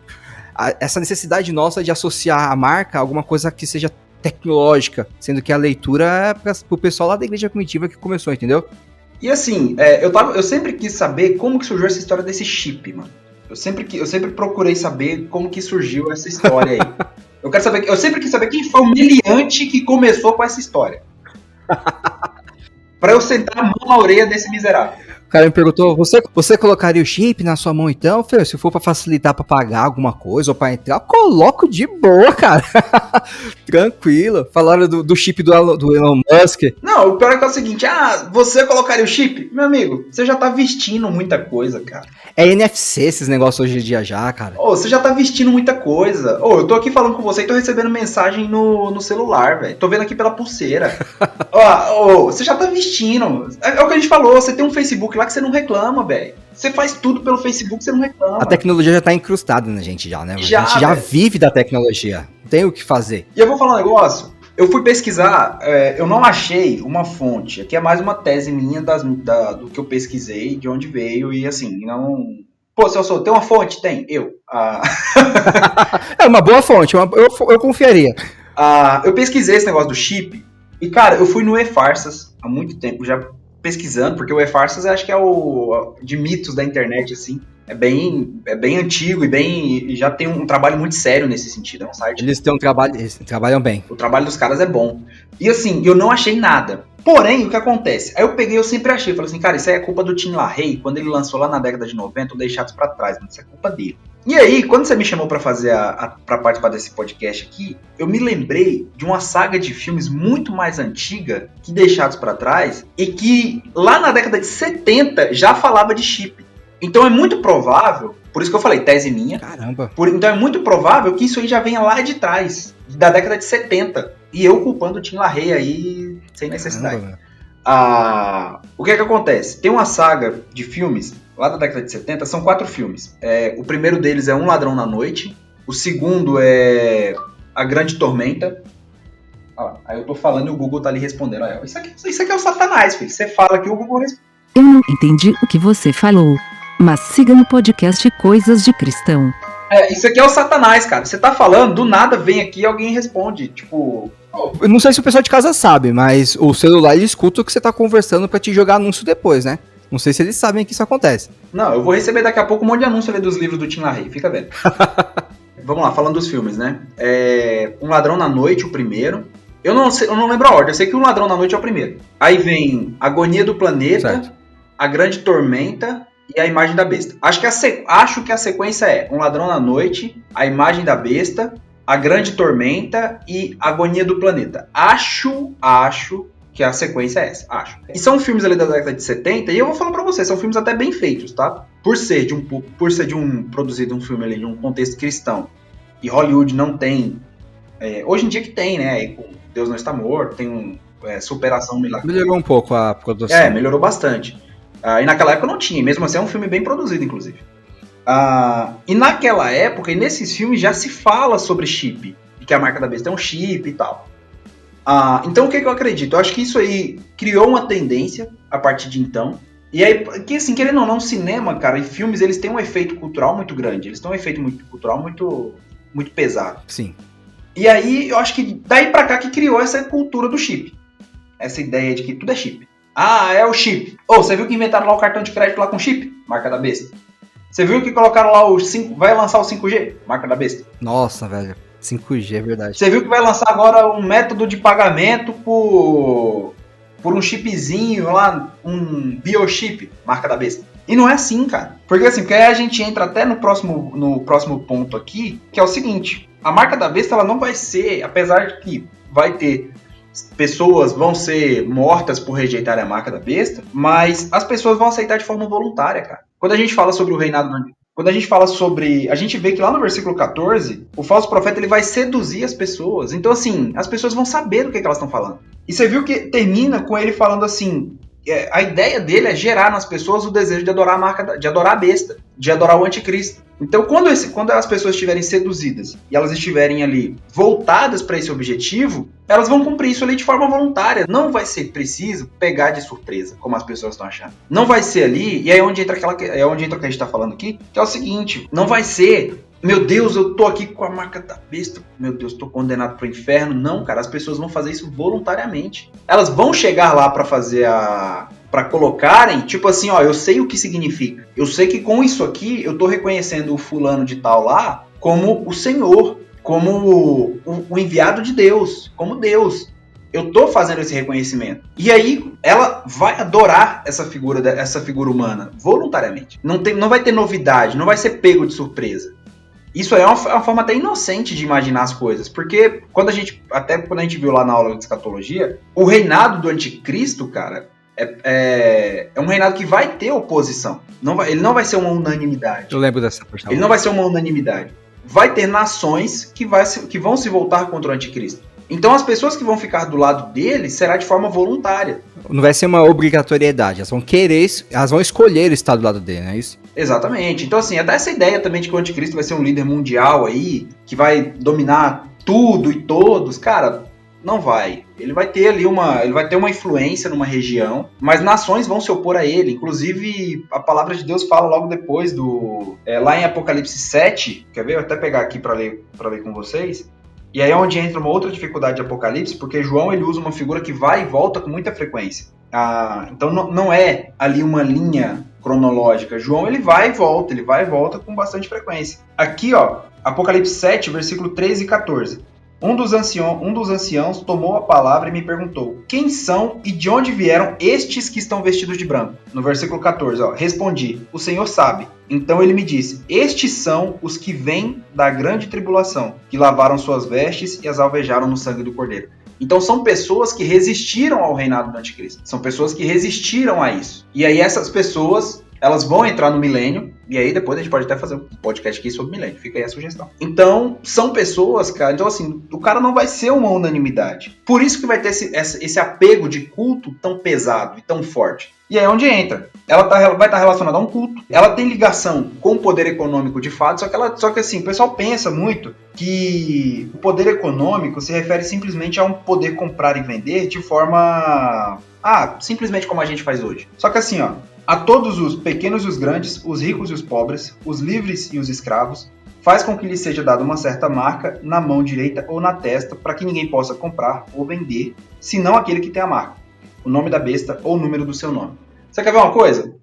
essa necessidade nossa de associar a marca a alguma coisa que seja tecnológica, sendo que a leitura é pro pessoal lá da igreja primitiva que começou, entendeu? E assim, eu sempre quis saber como que surgiu essa história desse chip, mano. Eu sempre procurei saber como que surgiu essa história aí. Eu sempre quis saber quem foi o meliante que começou com essa história. Pra eu sentar a mão na orelha desse miserável. O cara me perguntou, você colocaria o chip na sua mão então? Eu falei, se for pra facilitar pra pagar alguma coisa ou pra entrar, eu coloco de boa, cara. Tranquilo. Falaram do chip do Elon Musk. Não, o pior é que é o seguinte, você colocaria o chip? Meu amigo, você já tá vestindo muita coisa, cara. É NFC esses negócios hoje em dia já, cara. Você já tá vestindo muita coisa. Eu tô aqui falando com você e tô recebendo mensagem no celular, velho. Tô vendo aqui pela pulseira. Você já tá vestindo. É o que a gente falou, você tem um Facebook lá que você não reclama, velho. Você faz tudo pelo Facebook, você não reclama. A tecnologia já tá incrustada na gente já, né? A gente já vive da tecnologia. Não tem o que fazer. E eu vou falar um negócio. Eu fui pesquisar, eu não achei uma fonte. Aqui é mais uma tese minha do que eu pesquisei, de onde veio, e assim, não... Pô, Celso, tem uma fonte? Tem. É uma boa fonte, eu confiaria. Eu pesquisei esse negócio do chip, e cara, eu fui no eFarsas há muito tempo, já pesquisando, porque o eFarsas acho que é o de mitos da internet, assim. É bem antigo e já tem um trabalho muito sério nesse sentido. É um site. Eles trabalham bem. O trabalho dos caras é bom. E assim, eu não achei nada. Porém, o que acontece? Aí eu sempre achei, falei assim, cara, isso aí é culpa do Tim LaHaye, quando ele lançou lá na década de 90, o Deixados pra Trás, mas isso é culpa dele. E aí, quando você me chamou pra fazer pra participar desse podcast aqui, eu me lembrei de uma saga de filmes muito mais antiga que Deixados pra Trás, e que lá na década de 70 já falava de chip. Então é muito provável, por isso que eu falei, tese minha. Caramba. Então é muito provável que isso aí já venha lá de trás, da década de 70. E eu culpando o Tim LaHaye aí, sem necessidade. O que acontece? Tem uma saga de filmes, lá da década de 70, são 4 filmes. O primeiro deles é Um Ladrão na Noite. O segundo é A Grande Tormenta. Aí eu tô falando e o Google tá ali respondendo. Isso aqui é o Satanás, filho. Você fala que o Google responde. Eu não entendi o que você falou. Mas siga no podcast Coisas de Cristão. Isso aqui é o Satanás, cara. Você tá falando, do nada vem aqui e alguém responde. Tipo... Eu não sei se o pessoal de casa sabe, mas o celular ele escuta o que você tá conversando pra te jogar anúncio depois, né? Não sei se eles sabem que isso acontece. Não, eu vou receber daqui a pouco um monte de anúncio ali dos livros do Tim LaHaye. Fica vendo. Vamos lá, falando dos filmes, né? Um Ladrão na Noite, o primeiro. Eu não lembro a ordem. Eu sei que Um Ladrão na Noite é o primeiro. Aí vem Agonia do Planeta, certo. A Grande Tormenta... E A Imagem da Besta. Acho que a sequência é Um Ladrão na Noite, A Imagem da Besta, A Grande Tormenta e Agonia do Planeta. Acho que a sequência é essa. Acho. E são filmes ali da década de 70, e eu vou falar pra vocês, são filmes até bem feitos, tá? Por ser produzido um filme ali de um contexto cristão, e Hollywood não tem... hoje em dia que tem, né? Deus Não Está Morto, tem Superação Milagrosa. Melhorou um pouco a produção. Melhorou bastante. E naquela época não tinha, mesmo assim é um filme bem produzido, inclusive. E naquela época, e nesses filmes já se fala sobre chip, que a marca da besta é um chip e tal. Então o que eu acredito? Eu acho que isso aí criou uma tendência a partir de então. E aí, que assim, querendo ou não, cinema, cara, e filmes, eles têm um efeito cultural muito grande. Eles têm um efeito cultural muito, muito pesado. Sim. E aí, eu acho que daí pra cá que criou essa cultura do chip. Essa ideia de que tudo é chip. É o chip. Você viu que inventaram lá o cartão de crédito lá com chip? Marca da besta. Você viu que colocaram lá o 5, vai lançar o 5G, marca da besta. Nossa, velho. 5G, é verdade. Você viu que vai lançar agora um método de pagamento por um chipzinho lá, um biochip, marca da besta. E não é assim, cara. Porque assim, porque aí a gente entra até no próximo ponto aqui, que é o seguinte, a marca da besta ela não vai ser, apesar de que vai ter pessoas vão ser mortas por rejeitarem a marca da besta, mas as pessoas vão aceitar de forma voluntária, cara. Quando a gente fala sobre o reinado, quando a gente fala sobre, a gente vê que lá no versículo 14, o falso profeta ele vai seduzir as pessoas. Então assim, as pessoas vão saber do que elas estão falando. E você viu que termina com ele falando assim, a ideia dele é gerar nas pessoas o desejo de adorar a marca, de adorar a besta, de adorar o anticristo. Então, quando as pessoas estiverem seduzidas e elas estiverem ali voltadas para esse objetivo, elas vão cumprir isso ali de forma voluntária. Não vai ser preciso pegar de surpresa, como as pessoas estão achando. Não vai ser ali, e aí onde entra o que a gente está falando aqui, que é o seguinte, não vai ser, meu Deus, eu tô aqui com a marca da besta, meu Deus, tô condenado pro inferno. Não, cara, as pessoas vão fazer isso voluntariamente. Elas vão chegar lá para fazer para colocarem, tipo assim, ó, eu sei o que significa. Eu sei que com isso aqui, eu tô reconhecendo o fulano de tal lá como o Senhor, como o enviado de Deus, como Deus. Eu tô fazendo esse reconhecimento. E aí, ela vai adorar essa figura humana, voluntariamente. Não vai ter novidade, não vai ser pego de surpresa. Isso aí é uma forma até inocente de imaginar as coisas, porque quando a gente viu lá na aula de escatologia, o reinado do anticristo, cara, é um reinado que vai ter oposição. Ele não vai ser uma unanimidade. Eu lembro dessa porção. Ele não vai ser uma unanimidade. Vai ter nações que vão se voltar contra o anticristo. Então as pessoas que vão ficar do lado dele será de forma voluntária. Não vai ser uma obrigatoriedade, elas vão querer, elas vão escolher estar do lado dele, não é isso? Exatamente. Então assim, até essa ideia também de que o anticristo vai ser um líder mundial aí, que vai dominar tudo e todos, cara, não vai. Ele vai ter ali uma influência numa região, mas nações vão se opor a ele. Inclusive, a palavra de Deus fala logo depois lá em Apocalipse 7, quer ver? Eu vou até pegar aqui para ler com vocês. E aí é onde entra uma outra dificuldade de Apocalipse, porque João ele usa uma figura que vai e volta com muita frequência. Então não é ali uma linha cronológica. João ele vai e volta com bastante frequência. Aqui, ó, Apocalipse 7, versículo 13 e 14. Um dos anciãos tomou a palavra e me perguntou: quem são e de onde vieram estes que estão vestidos de branco? No versículo 14, ó, respondi: o Senhor sabe. Então ele me disse: estes são os que vêm da grande tribulação, que lavaram suas vestes e as alvejaram no sangue do Cordeiro. Então são pessoas que resistiram ao reinado do anticristo. São pessoas que resistiram a isso. E aí essas pessoas, elas vão entrar no milênio, e aí depois a gente pode até fazer um podcast aqui sobre milênio, fica aí a sugestão. Então, são pessoas, cara, então assim, o cara não vai ser uma unanimidade. Por isso que vai ter esse apego de culto tão pesado e tão forte. E aí é onde entra. Ela vai estar relacionada a um culto, ela tem ligação com o poder econômico de fato, só que assim, o pessoal pensa muito que o poder econômico se refere simplesmente a um poder comprar e vender de forma... simplesmente como a gente faz hoje. Só que assim, ó, a todos os pequenos e os grandes, os ricos e os pobres, os livres e os escravos, faz com que lhes seja dada uma certa marca na mão direita ou na testa, para que ninguém possa comprar ou vender, senão aquele que tem a marca, o nome da besta ou o número do seu nome. Você quer ver uma coisa?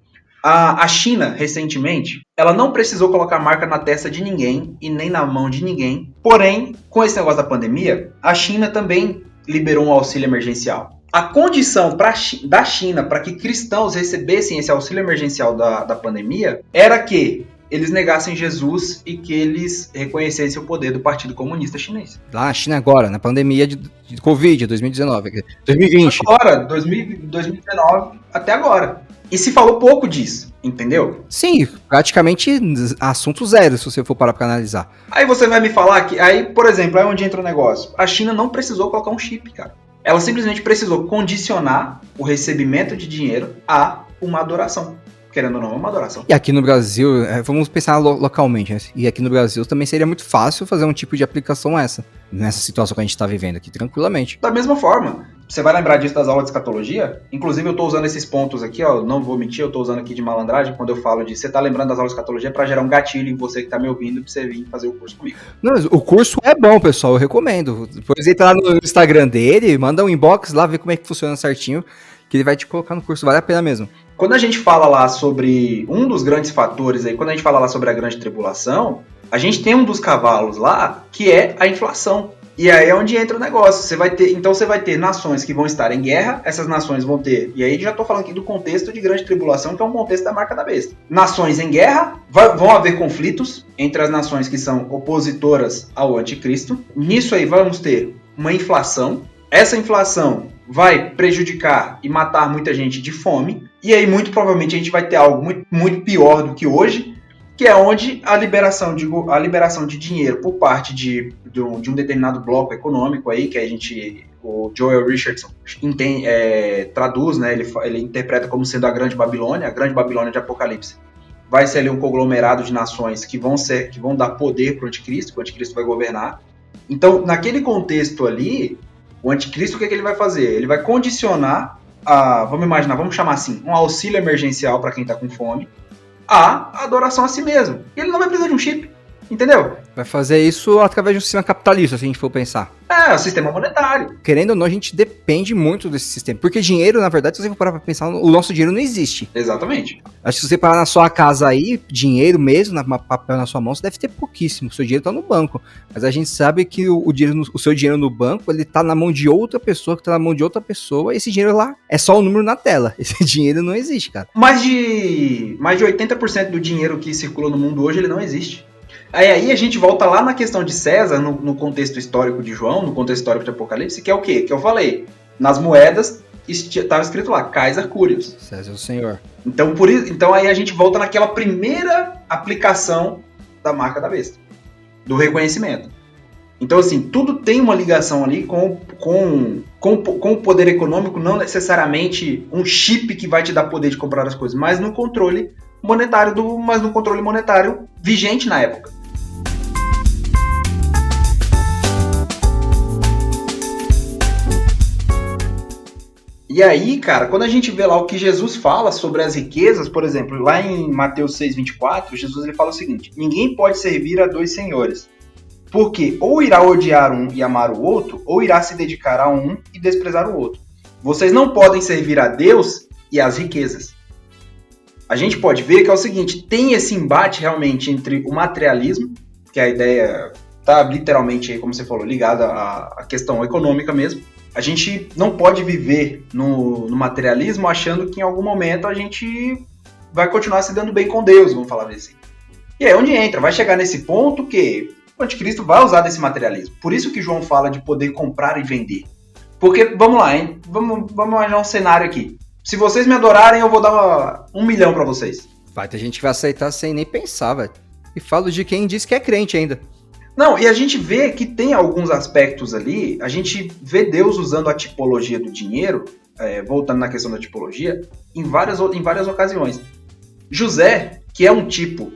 A China, recentemente, ela não precisou colocar marca na testa de ninguém e nem na mão de ninguém, porém, com esse negócio da pandemia, a China também liberou um auxílio emergencial. A condição da China para que cristãos recebessem esse auxílio emergencial da pandemia era que eles negassem Jesus e que eles reconhecessem o poder do Partido Comunista Chinês. Lá na China agora, na pandemia de Covid, 2019, 2020. Agora, 2019 até agora. E se falou pouco disso, entendeu? Sim, praticamente assunto zero, se você for parar para analisar. Aí você vai me falar que, por exemplo, aí onde entra o negócio. A China não precisou colocar um chip, cara. Ela simplesmente precisou condicionar o recebimento de dinheiro a uma adoração. Querendo ou não, é uma adoração. E aqui no Brasil, vamos pensar localmente, né? E aqui no Brasil também seria muito fácil fazer um tipo de aplicação nessa situação que a gente está vivendo aqui, tranquilamente. Da mesma forma, você vai lembrar disso das aulas de escatologia? Inclusive eu estou usando esses pontos aqui, ó, não vou mentir, eu estou usando aqui de malandragem, quando eu falo de você tá lembrando das aulas de escatologia para gerar um gatilho em você que tá me ouvindo pra você vir fazer o curso comigo. Não, o curso é bom, pessoal, eu recomendo. Depois entra lá no Instagram dele, manda um inbox lá, vê como é que funciona certinho, que ele vai te colocar no curso, vale a pena mesmo. Quando a gente fala lá sobre um dos grandes fatores aí, quando a gente fala lá sobre a grande tribulação, a gente tem um dos cavalos lá, que é a inflação. E aí é onde entra o negócio. Então você vai ter nações que vão estar em guerra, essas nações vão ter... E aí já estou falando aqui do contexto de grande tribulação, que é um contexto da marca da besta. Nações em guerra, vão haver conflitos entre as nações que são opositoras ao anticristo. Nisso aí vamos ter uma inflação. Essa inflação vai prejudicar e matar muita gente de fome. E aí muito provavelmente a gente vai ter algo muito, muito pior do que hoje, que é onde a liberação de dinheiro por parte de um determinado bloco econômico aí, que o Joel Richardson traduz, né, ele interpreta como sendo a Grande Babilônia de Apocalipse. Vai ser ali um conglomerado de nações que vão dar poder para o anticristo, que o anticristo vai governar. Então, naquele contexto ali, o anticristo, o que ele vai fazer? Ele vai condicionar, vamos chamar assim, um auxílio emergencial para quem está com fome, a adoração a si mesmo. E ele não vai precisar de um chip, entendeu? Vai fazer isso através de um sistema capitalista, se a gente for pensar. É, o sistema monetário. Querendo ou não, a gente depende muito desse sistema. Porque dinheiro, na verdade, se você for parar pra pensar, o nosso dinheiro não existe. Exatamente. Acho que se você parar na sua casa aí, dinheiro mesmo, papel na sua mão, você deve ter pouquíssimo. O seu dinheiro tá no banco. Mas a gente sabe que o seu dinheiro no banco, ele tá na mão de outra pessoa, que tá na mão de outra pessoa, e esse dinheiro lá é só o número na tela. Esse dinheiro não existe, cara. Mais de 80% do dinheiro que circula no mundo hoje, ele não existe. Aí a gente volta lá na questão de César, no contexto histórico de João, no contexto histórico de Apocalipse, que é o quê? Que eu falei. Nas moedas estava escrito lá, Caesar Curios. César o Senhor. Então aí a gente volta naquela primeira aplicação da marca da besta, do reconhecimento. Então assim, tudo tem uma ligação ali com o poder econômico, não necessariamente um chip que vai te dar poder de comprar as coisas, mas no controle monetário vigente na época. E aí, cara, quando a gente vê lá o que Jesus fala sobre as riquezas, por exemplo, lá em Mateus 6,24, Jesus ele fala o seguinte: ninguém pode servir a dois senhores, porque ou irá odiar um e amar o outro, ou irá se dedicar a um e desprezar o outro. Vocês não podem servir a Deus e às riquezas. A gente pode ver que é o seguinte, tem esse embate realmente entre o materialismo, que a ideia está literalmente, aí, como você falou, ligada à questão econômica mesmo. A gente não pode viver no materialismo achando que em algum momento a gente vai continuar se dando bem com Deus, vamos falar assim. E aí onde entra? Vai chegar nesse ponto que o anticristo vai usar desse materialismo. Por isso que João fala de poder comprar e vender. Porque, vamos lá, hein? Vamos imaginar um cenário aqui. Se vocês me adorarem, eu vou dar 1 milhão pra vocês. Vai ter gente que vai aceitar sem nem pensar, velho. E falo de quem diz que é crente ainda. Não, e a gente vê que tem alguns aspectos ali, a gente vê Deus usando a tipologia do dinheiro, voltando na questão da tipologia, em várias ocasiões. José, que é um tipo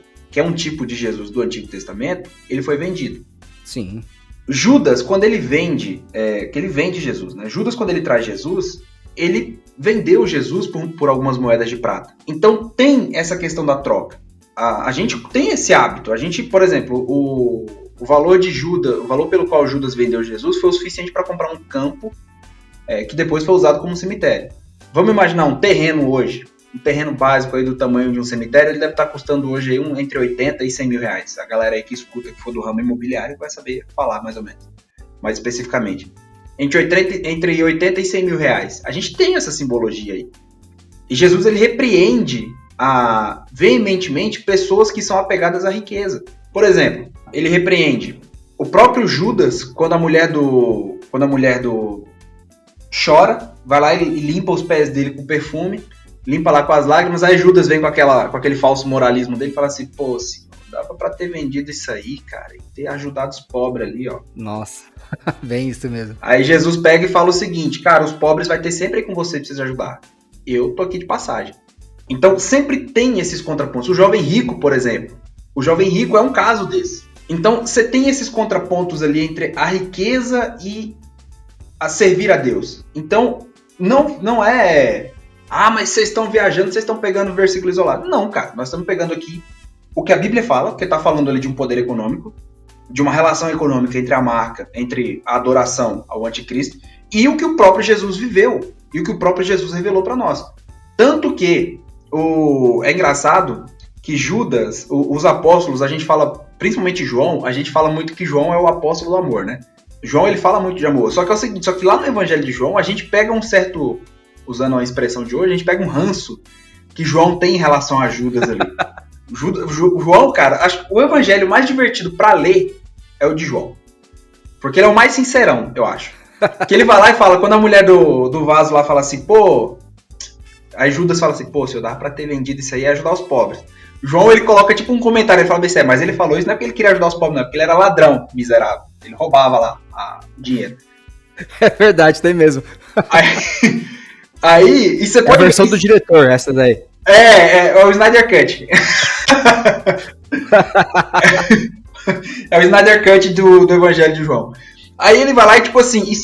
de Jesus do Antigo Testamento, ele foi vendido. Sim. Judas, quando ele vende, que ele vende Jesus, né? Judas, quando ele traz Jesus, ele vendeu Jesus por algumas moedas de prata. Então tem essa questão da troca. A gente tem esse hábito. A gente, por exemplo, o valor de Judas, o valor pelo qual Judas vendeu Jesus foi o suficiente para comprar um campo que depois foi usado como cemitério. Vamos imaginar um terreno hoje, um terreno básico aí do tamanho de um cemitério, ele deve estar custando hoje aí entre 80 e 100 mil reais. A galera aí que escuta, que for do ramo imobiliário, vai saber falar mais ou menos, mais especificamente. Entre 80 e 100 mil reais. A gente tem essa simbologia aí. E Jesus, ele repreende veementemente pessoas que são apegadas à riqueza. Por exemplo, ele repreende o próprio Judas, quando a mulher do chora, vai lá e limpa os pés dele com perfume, limpa lá com as lágrimas, aí Judas vem com aquele falso moralismo dele e fala assim, pô, dava pra ter vendido isso aí, cara, e ter ajudado os pobres ali, ó. Nossa, bem isso mesmo. Aí Jesus pega e fala o seguinte, cara, os pobres vai ter sempre aí com você pra vocês ajudar. Eu tô aqui de passagem. Então sempre tem esses contrapontos. O jovem rico, por exemplo, o jovem rico é um caso desse. Então você tem esses contrapontos ali entre a riqueza e a servir a Deus. Então não é... mas vocês estão viajando, vocês estão pegando o versículo isolado. Não, cara, nós estamos pegando aqui o que a Bíblia fala, porque está falando ali de um poder econômico, de uma relação econômica entre a marca, entre a adoração ao anticristo, e o que o próprio Jesus viveu. e o que o próprio Jesus revelou para nós. Tanto que é engraçado que Judas, os apóstolos, a gente fala, principalmente João, a gente fala muito que João é o apóstolo do amor, né? João, ele fala muito de amor. Só que é o seguinte, só que lá no Evangelho de João, a gente pega um certo, usando a expressão de hoje, a gente pega um ranço que João tem em relação a Judas ali. João, cara, acho que o evangelho mais divertido pra ler é o de João. Porque ele é o mais sincerão, eu acho. Que ele vai lá e fala, quando a mulher do vaso lá fala assim, pô... Aí Judas fala assim, pô, se eu dava pra ter vendido isso aí, ia ajudar os pobres. João, ele coloca tipo um comentário, ele fala, mas ele falou isso não é porque ele queria ajudar os pobres, não, é porque ele era ladrão, miserável. Ele roubava lá dinheiro. É verdade, tem mesmo. Aí e você pode... É a versão do diretor, essa daí. É o Snyder Cut. É o Snyder Cut do Evangelho de João. Aí ele vai lá e tipo assim, e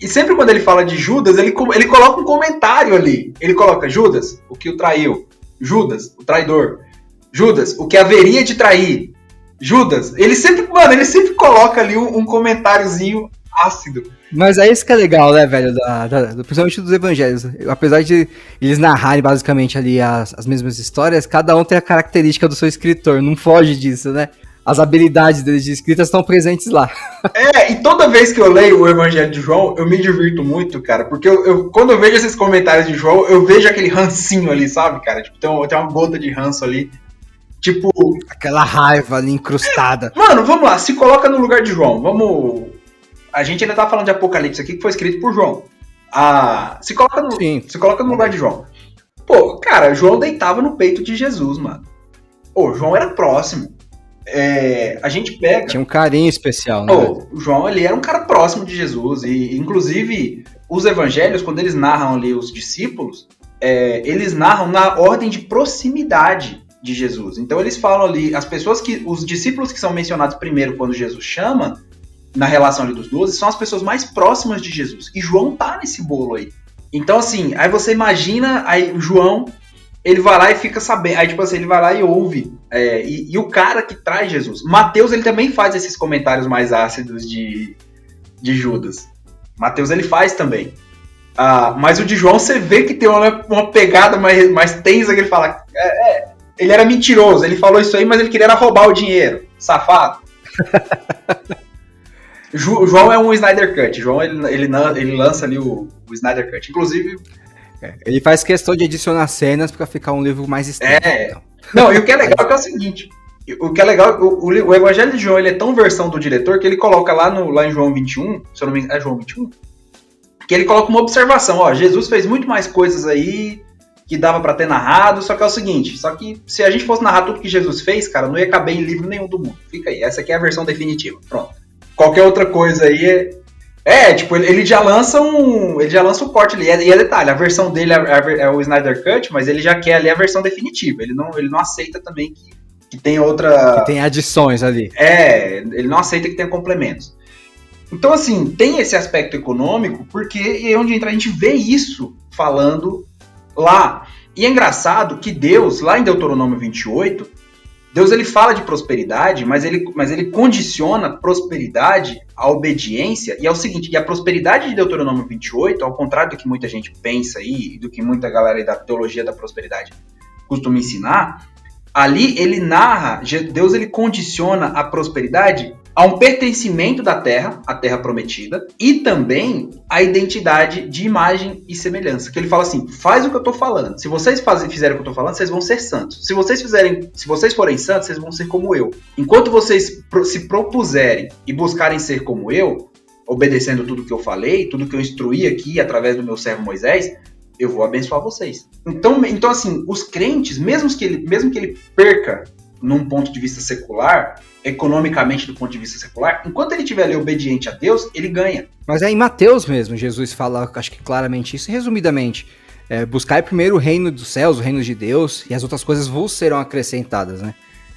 sempre quando ele fala de Judas, ele coloca um comentário ali. Ele coloca Judas, o que o traiu. Judas, o traidor. Judas, o que haveria de trair. Judas, ele sempre coloca ali um comentáriozinho ácido. Mas é isso que é legal, né, velho, principalmente dos evangelhos. Apesar de eles narrarem basicamente ali as mesmas histórias, cada um tem a característica do seu escritor, não foge disso, né? As habilidades deles de escrita estão presentes lá. E toda vez que eu leio o Evangelho de João, eu me divirto muito, cara, porque quando eu vejo esses comentários de João, eu vejo aquele rancinho ali, sabe, cara? Tipo, tem uma gota de ranço ali. Tipo... Aquela raiva ali incrustada. Mano, vamos lá, se coloca no lugar de João, vamos... A gente ainda tá falando de Apocalipse aqui, que foi escrito por João. Se coloca no lugar de João. Pô, cara, João deitava no peito de Jesus, mano. Pô, João era próximo. A gente pega... Tinha um carinho especial, né? O João, ele era um cara próximo de Jesus. E, inclusive, os evangelhos, quando eles narram ali os discípulos, eles narram na ordem de proximidade de Jesus. Então, eles falam ali, os discípulos que são mencionados primeiro quando Jesus chama... na relação ali dos 12, são as pessoas mais próximas de Jesus. E João tá nesse bolo aí. Então, assim, aí você imagina, aí o João, ele vai lá e fica sabendo, aí tipo assim, ele vai lá e ouve, e o cara que traz Jesus. Mateus, ele também faz esses comentários mais ácidos de Judas. Mateus, ele faz também. Mas o de João, você vê que tem uma pegada mais tensa, que ele fala, ele era mentiroso, ele falou isso aí, mas ele queria roubar o dinheiro, safado. João é um Snyder Cut. João, ele lança ali o Snyder Cut. Inclusive... ele faz questão de adicionar cenas pra ficar um livro mais extenso. Então. Não, e o que é legal é que é o seguinte. O que é legal, o Evangelho de João, ele é tão versão do diretor que ele coloca lá em João 21, se eu não me engano, é João 21? Que ele coloca uma observação, Jesus fez muito mais coisas aí que dava pra ter narrado, só que é o seguinte, só que se a gente fosse narrar tudo que Jesus fez, cara, não ia caber em livro nenhum do mundo. Fica aí, essa aqui é a versão definitiva. Pronto. Qualquer outra coisa aí tipo, ele já lança um corte ali. E é detalhe, a versão dele é o Snyder Cut, mas ele já quer ali a versão definitiva. Ele não aceita também que tem outra... que tem adições ali. Ele não aceita que tenha complementos. Então, assim, tem esse aspecto econômico, porque é onde entra, a gente vê isso falando lá. E é engraçado que Deus, lá em Deuteronômio 28... Deus, ele fala de prosperidade, mas ele condiciona prosperidade à obediência, e é o seguinte, e a prosperidade de Deuteronômio 28, ao contrário do que muita gente pensa aí, e do que muita galera aí da teologia da prosperidade costuma ensinar, ali ele narra, Deus ele condiciona a prosperidade a um pertencimento da terra, a terra prometida, e também a identidade de imagem e semelhança. Que ele fala assim, faz o que eu estou falando. Se vocês fizerem o que eu estou falando, vocês vão ser santos. Se vocês forem santos, vocês vão ser como eu. Enquanto vocês se propuserem e buscarem ser como eu, obedecendo tudo que eu falei, tudo que eu instruí aqui através do meu servo Moisés, eu vou abençoar vocês. Então assim, os crentes, mesmo que ele perca num ponto de vista secular, economicamente do ponto de vista secular, enquanto ele estiver ali obediente a Deus, ele ganha. Mas é em Mateus mesmo, Jesus fala, acho que claramente isso, resumidamente, buscai primeiro o reino dos céus, o reino de Deus, e as outras coisas vos serão acrescentadas, né?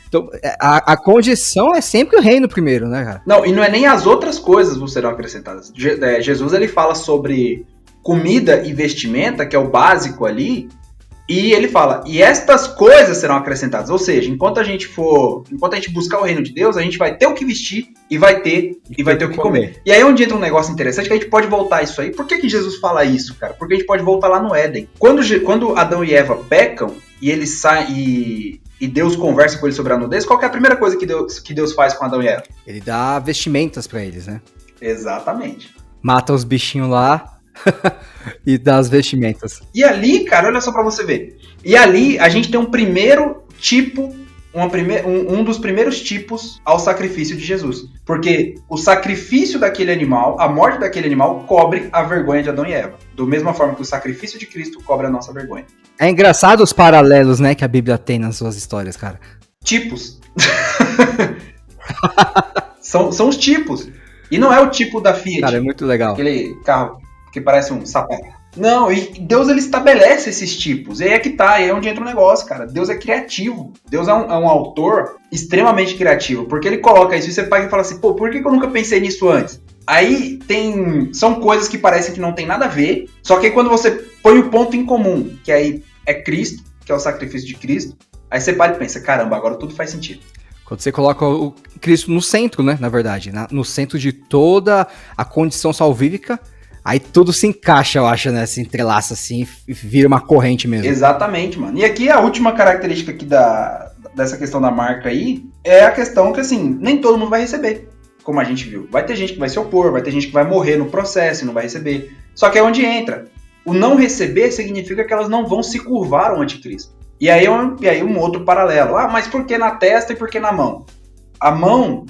Então, a condição é sempre o reino primeiro, né, cara? Não, e não é nem as outras coisas vos serão acrescentadas. Jesus, ele fala sobre comida e vestimenta, que é o básico ali, E ele fala, e estas coisas serão acrescentadas. Ou seja, enquanto a gente buscar o reino de Deus, a gente vai ter o que vestir e vai ter o que comer. E aí é onde entra um negócio interessante que a gente pode voltar a isso aí. Por que Jesus fala isso, cara? Porque a gente pode voltar lá no Éden. Quando Adão e Eva pecam e eles saem e Deus conversa com eles sobre a nudez, qual que é a primeira coisa que Deus faz com Adão e Eva? Ele dá vestimentas pra eles, né? Exatamente. Mata os bichinhos lá e dá as vestimentas. E ali, cara, olha só pra você ver. E ali a gente tem um primeiro tipo, um dos primeiros tipos ao sacrifício de Jesus. Porque o sacrifício daquele animal, a morte daquele animal, cobre a vergonha de Adão e Eva. Da mesma forma que o sacrifício de Cristo cobre a nossa vergonha. É engraçado os paralelos, né, que a Bíblia tem nas suas histórias, cara. Tipos. são os tipos. E não é o tipo da Fiat. Cara, é muito legal. Aquele carro que parece um sapato. Não, e Deus ele estabelece esses tipos. E aí é que tá, e é onde entra o negócio, cara. Deus é criativo. Deus é um autor extremamente criativo. Porque ele coloca isso e você pega e fala assim, pô, por que eu nunca pensei nisso antes? Aí são coisas que parecem que não tem nada a ver. Só que aí quando você põe o ponto em comum, que aí é Cristo, que é o sacrifício de Cristo, aí você para e pensa, caramba, agora tudo faz sentido. Quando você coloca o Cristo no centro, né, na verdade, no centro de toda a condição salvífica, aí tudo se encaixa, eu acho, né, se entrelaça assim e vira uma corrente mesmo. Exatamente, mano. E aqui a última característica aqui dessa questão da marca aí é a questão que, assim, nem todo mundo vai receber, como a gente viu. Vai ter gente que vai se opor, vai ter gente que vai morrer no processo e não vai receber. Só que é onde entra. O não receber significa que elas não vão se curvar ao anticristo. E aí um outro paralelo. Ah, mas por que na testa e por que na mão? A mão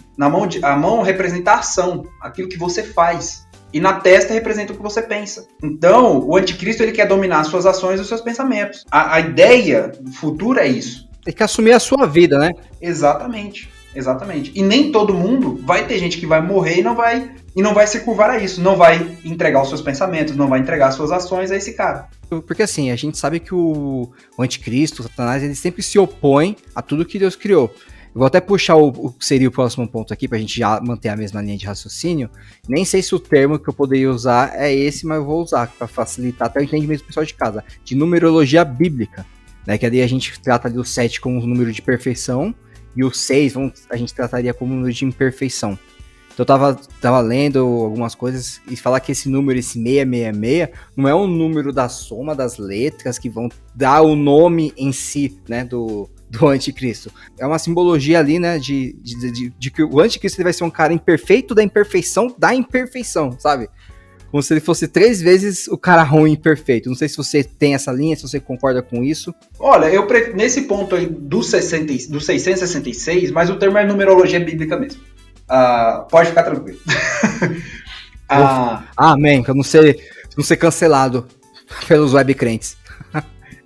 representa a ação, aquilo que você faz. E na testa representa o que você pensa. Então, o anticristo ele quer dominar as suas ações e os seus pensamentos. A ideia futura é isso. Tem que assumir a sua vida, né? Exatamente. E nem todo mundo vai ter gente que vai morrer e não vai se curvar a isso. Não vai entregar os seus pensamentos, não vai entregar as suas ações a esse cara. Porque assim, a gente sabe que o anticristo, o Satanás, ele sempre se opõe a tudo que Deus criou. Eu vou até puxar o que seria o próximo ponto aqui, pra gente já manter a mesma linha de raciocínio. Nem sei se o termo que eu poderia usar é esse, mas eu vou usar para facilitar até o entendimento do pessoal de casa. De numerologia bíblica, né? Que ali a gente trata ali o 7 como um número de perfeição e o 6 a gente trataria como um número de imperfeição. Então eu tava lendo algumas coisas e falar que esse número, esse 666, não é um número da soma das letras que vão dar o nome em si, né, do anticristo. É uma simbologia ali, né, de que o anticristo ele vai ser um cara imperfeito da imperfeição, sabe? Como se ele fosse 3 vezes o cara ruim e imperfeito. Não sei se você tem essa linha, se você concorda com isso. Olha, nesse ponto aí do 666, mas o termo é numerologia bíblica mesmo. Pode ficar tranquilo. Amém, pra não ser cancelado pelos webcrentes.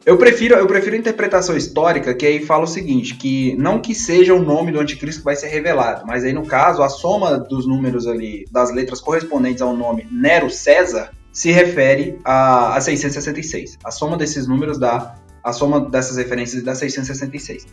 Eu prefiro a interpretação histórica, que aí fala o seguinte, que não que seja o nome do anticristo que vai ser revelado, mas aí no caso, a soma dos números ali, das letras correspondentes ao nome Nero César, se refere a 666. A soma desses números a soma dessas referências dá 666.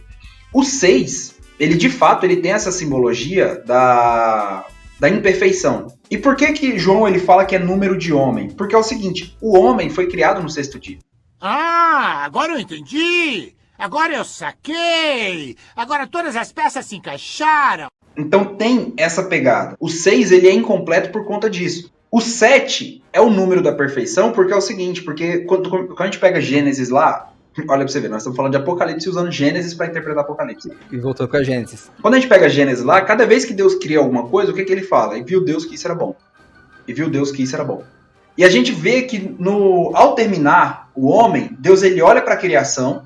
O 6, ele de fato ele tem essa simbologia da imperfeição. E por que João ele fala que é número de homem? Porque é o seguinte, o homem foi criado no 6º dia. Ah, agora eu entendi! Agora eu saquei! Agora todas as peças se encaixaram! Então tem essa pegada. O 6 ele é incompleto por conta disso. O 7 é o número da perfeição porque é o seguinte, porque quando a gente pega Gênesis lá, olha pra você ver, nós estamos falando de Apocalipse usando Gênesis para interpretar Apocalipse. E voltou com a Gênesis. Quando a gente pega Gênesis lá, cada vez que Deus cria alguma coisa, o que ele fala? E viu Deus que isso era bom. E viu Deus que isso era bom. E a gente vê que ao terminar o homem, Deus ele olha para a criação,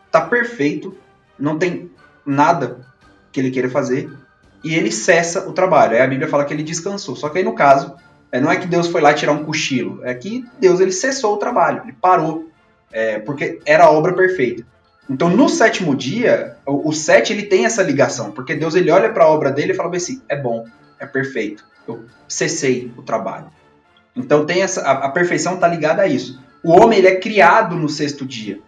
tá perfeito, não tem nada que ele queira fazer, e ele cessa o trabalho. Aí a Bíblia fala que ele descansou. Só que aí no caso, não é que Deus foi lá tirar um cochilo, é que Deus ele cessou o trabalho, ele parou, porque era a obra perfeita. Então no 7º dia, o 7 ele tem essa ligação, porque Deus ele olha para a obra dele e fala assim, é bom, é perfeito, eu cessei o trabalho. Então tem a perfeição está ligada a isso. O homem ele é criado no 6º dia.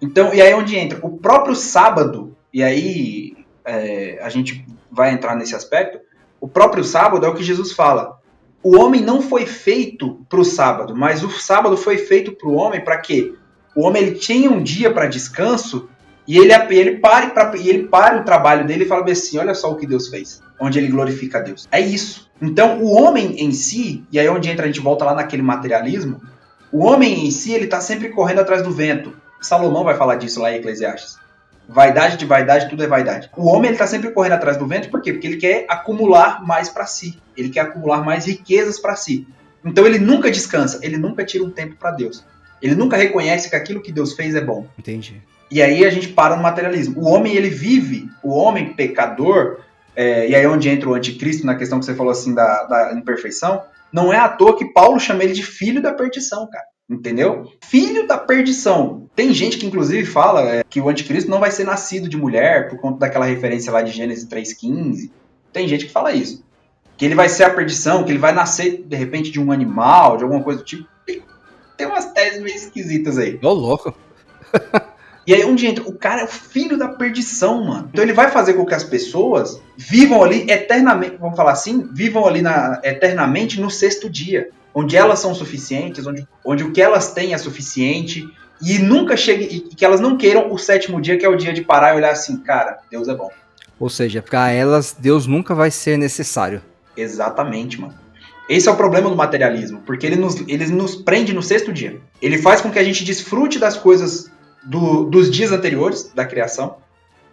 Então, e aí é onde entra o próprio sábado, e aí a gente vai entrar nesse aspecto, o próprio sábado é o que Jesus fala. O homem não foi feito para o sábado, mas o sábado foi feito para o homem para quê? O homem ele tinha um dia para descanso e ele para o trabalho dele e fala assim, olha só o que Deus fez, onde ele glorifica a Deus. É isso. Então o homem em si, e aí onde entra, a gente volta lá naquele materialismo, o homem em si, ele está sempre correndo atrás do vento. Salomão vai falar disso lá em Eclesiastes. Vaidade de vaidade, tudo é vaidade. O homem está sempre correndo atrás do vento, por quê? Porque ele quer acumular mais para si. Ele quer acumular mais riquezas para si. Então ele nunca descansa, ele nunca tira um tempo para Deus. Ele nunca reconhece que aquilo que Deus fez é bom. Entendi. E aí a gente para no materialismo. O homem, ele vive, o homem pecador, e aí onde entra o anticristo, na questão que você falou assim da imperfeição, não é à toa que Paulo chama ele de filho da perdição, cara. Entendeu? Filho da perdição. Tem gente que inclusive fala que o anticristo não vai ser nascido de mulher, por conta daquela referência lá de Gênesis 3,15. Tem gente que fala isso. Que ele vai ser a perdição, que ele vai nascer, de repente, de um animal, de alguma coisa do tipo. Tem umas teses meio esquisitas aí. Ô, louco. E aí onde entra? O cara é o filho da perdição, mano. Então ele vai fazer com que as pessoas vivam ali eternamente, vamos falar assim, vivam ali eternamente no sexto dia. Onde elas são suficientes, onde o que elas têm é suficiente, e nunca chegue, e que elas não queiram o sétimo dia, que é o dia de parar e olhar assim, cara, Deus é bom. Ou seja, para elas, Deus nunca vai ser necessário. Exatamente, mano. Esse é o problema do materialismo, porque ele nos prende no sexto dia. Ele faz com que a gente desfrute das coisas dos dias anteriores, da criação,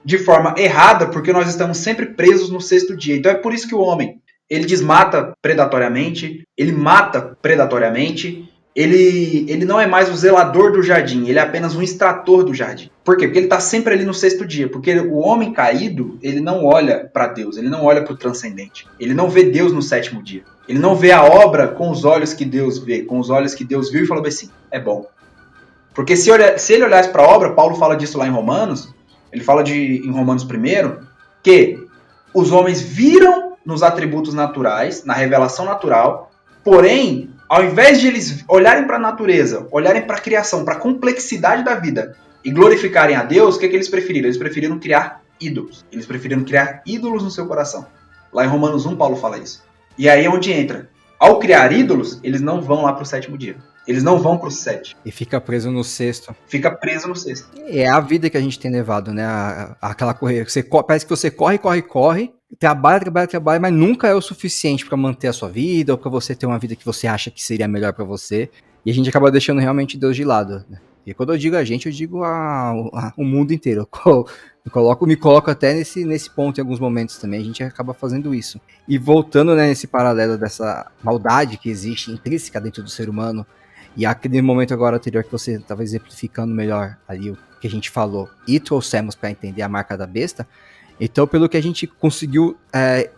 de forma errada, porque nós estamos sempre presos no sexto dia. Então é por isso que o homem, ele desmata predatoriamente, ele mata predatoriamente, ele não é mais o zelador do jardim, ele é apenas um extrator do jardim. Por quê? Porque ele está sempre ali no sexto dia, porque o homem caído, ele não olha para Deus, ele não olha para o transcendente, ele não vê Deus no sétimo dia, ele não vê a obra com os olhos que Deus vê, com os olhos que Deus viu e falou assim, é bom. Porque se ele olhasse para a obra, Paulo fala disso lá em Romanos, ele fala em Romanos 1, que os homens viram nos atributos naturais, na revelação natural, porém, ao invés de eles olharem para a natureza, olharem para a criação, para a complexidade da vida e glorificarem a Deus, o que eles preferiram? Eles preferiram criar ídolos. Eles preferiram criar ídolos no seu coração. Lá em Romanos 1, Paulo fala isso. E aí é onde entra. Ao criar ídolos, eles não vão lá para o sétimo dia. Eles não vão pro 7. E fica preso no sexto. Fica preso no sexto. É a vida que a gente tem levado, né? Aquela correria. Parece que você corre, trabalha, mas nunca é o suficiente pra manter a sua vida, ou pra você ter uma vida que você acha que seria melhor pra você. E a gente acaba deixando realmente Deus de lado, né? E quando eu digo a gente, eu digo o mundo inteiro. Me coloco até nesse ponto em alguns momentos também. A gente acaba fazendo isso. E voltando, né, nesse paralelo dessa maldade que existe intrínseca dentro do ser humano, e aquele momento agora anterior que você estava exemplificando melhor ali o que a gente falou e trouxemos para entender a marca da besta. Então, pelo que a gente conseguiu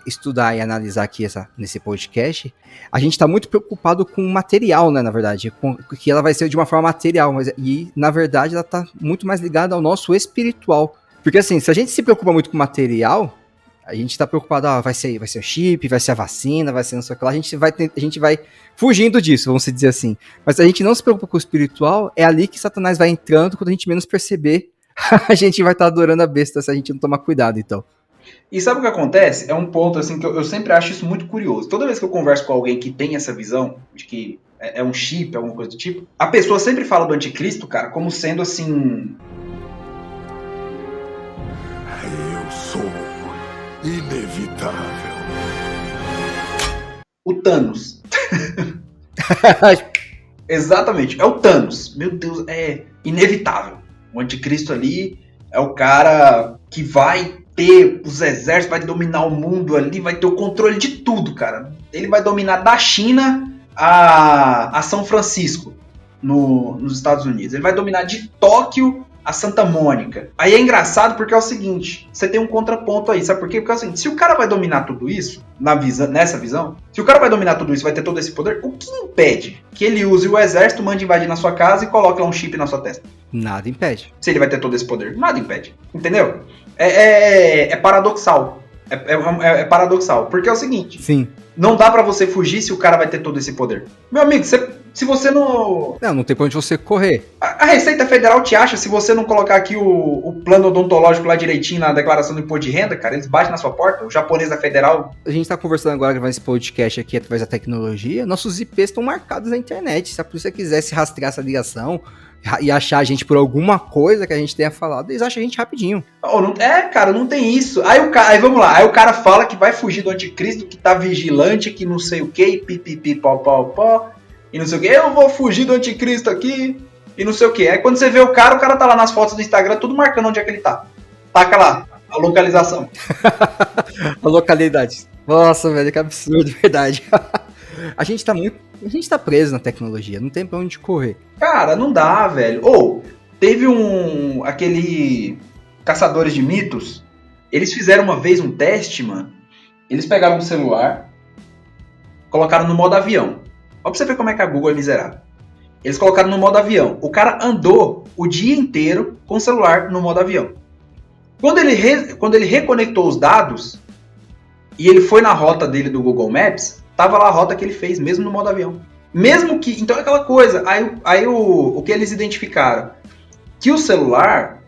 estudar e analisar aqui nesse podcast, a gente está muito preocupado com o material, né, na verdade, que ela vai ser de uma forma material, e na verdade ela está muito mais ligada ao nosso espiritual. Porque assim, se a gente se preocupa muito com o material, a gente está preocupado, vai ser o chip, vai ser a vacina, vai ser não sei o que lá, a gente vai fugindo disso, vamos dizer assim. Mas se a gente não se preocupa com o espiritual, é ali que Satanás vai entrando, quando a gente menos perceber, a gente vai estar adorando a besta se a gente não tomar cuidado, então. E sabe o que acontece? É um ponto assim que eu sempre acho isso muito curioso. Toda vez que eu converso com alguém que tem essa visão de que é um chip, alguma coisa do tipo, a pessoa sempre fala do anticristo, cara, como sendo assim... Eu sou inevitável. O Thanos. Exatamente, é o Thanos. Meu Deus, é inevitável. O anticristo ali é o cara que vai ter os exércitos, vai dominar o mundo ali, vai ter o controle de tudo, cara. Ele vai dominar da China a São Francisco, nos Estados Unidos. Ele vai dominar de Tóquio a Santa Mônica. Aí é engraçado porque é o seguinte, você tem um contraponto aí, sabe por quê? Porque é o seguinte, se o cara vai dominar tudo isso, nessa visão, se o cara vai dominar tudo isso, vai ter todo esse poder, o que impede que ele use o exército, mande invadir na sua casa e coloque lá um chip na sua testa? Nada impede. Se ele vai ter todo esse poder, nada impede, entendeu? É paradoxal. É paradoxal, porque é o seguinte... Sim. Não dá pra você fugir se o cara vai ter todo esse poder. Meu amigo, se você não... Não tem pra onde você correr. A Receita Federal te acha, se você não colocar aqui o plano odontológico lá direitinho na declaração do imposto de renda, cara, eles batem na sua porta. O japonês da Federal... A gente tá conversando agora, gravando esse podcast aqui através da tecnologia, nossos IPs estão marcados na internet. Se a polícia quisesse rastrear essa ligação e achar a gente por alguma coisa que a gente tenha falado, eles acham a gente rapidinho. Cara, não tem isso. Aí vamos lá, aí o cara fala que vai fugir do anticristo, que tá vigilante, que não sei o que, pipipi, pó, e não sei o que, eu vou fugir do anticristo aqui, e não sei o que. Aí quando você vê o cara tá lá nas fotos do Instagram, tudo marcando onde é que ele tá. Taca lá, a localização. A localidade. Nossa, velho, que absurdo, verdade. A gente tá preso na tecnologia, não tem pra onde correr. Cara, não dá, velho. Teve aquele Caçadores de Mitos, eles fizeram uma vez um teste, mano. Eles pegaram um celular, colocaram no modo avião. Olha pra você ver como é que a Google é miserável. Eles colocaram no modo avião. O cara andou o dia inteiro com o celular no modo avião. Quando ele reconectou os dados e ele foi na rota dele do Google Maps, tava lá a rota que ele fez, mesmo no modo avião. Mesmo que... Então é aquela coisa. Aí o que eles identificaram? Que o celular,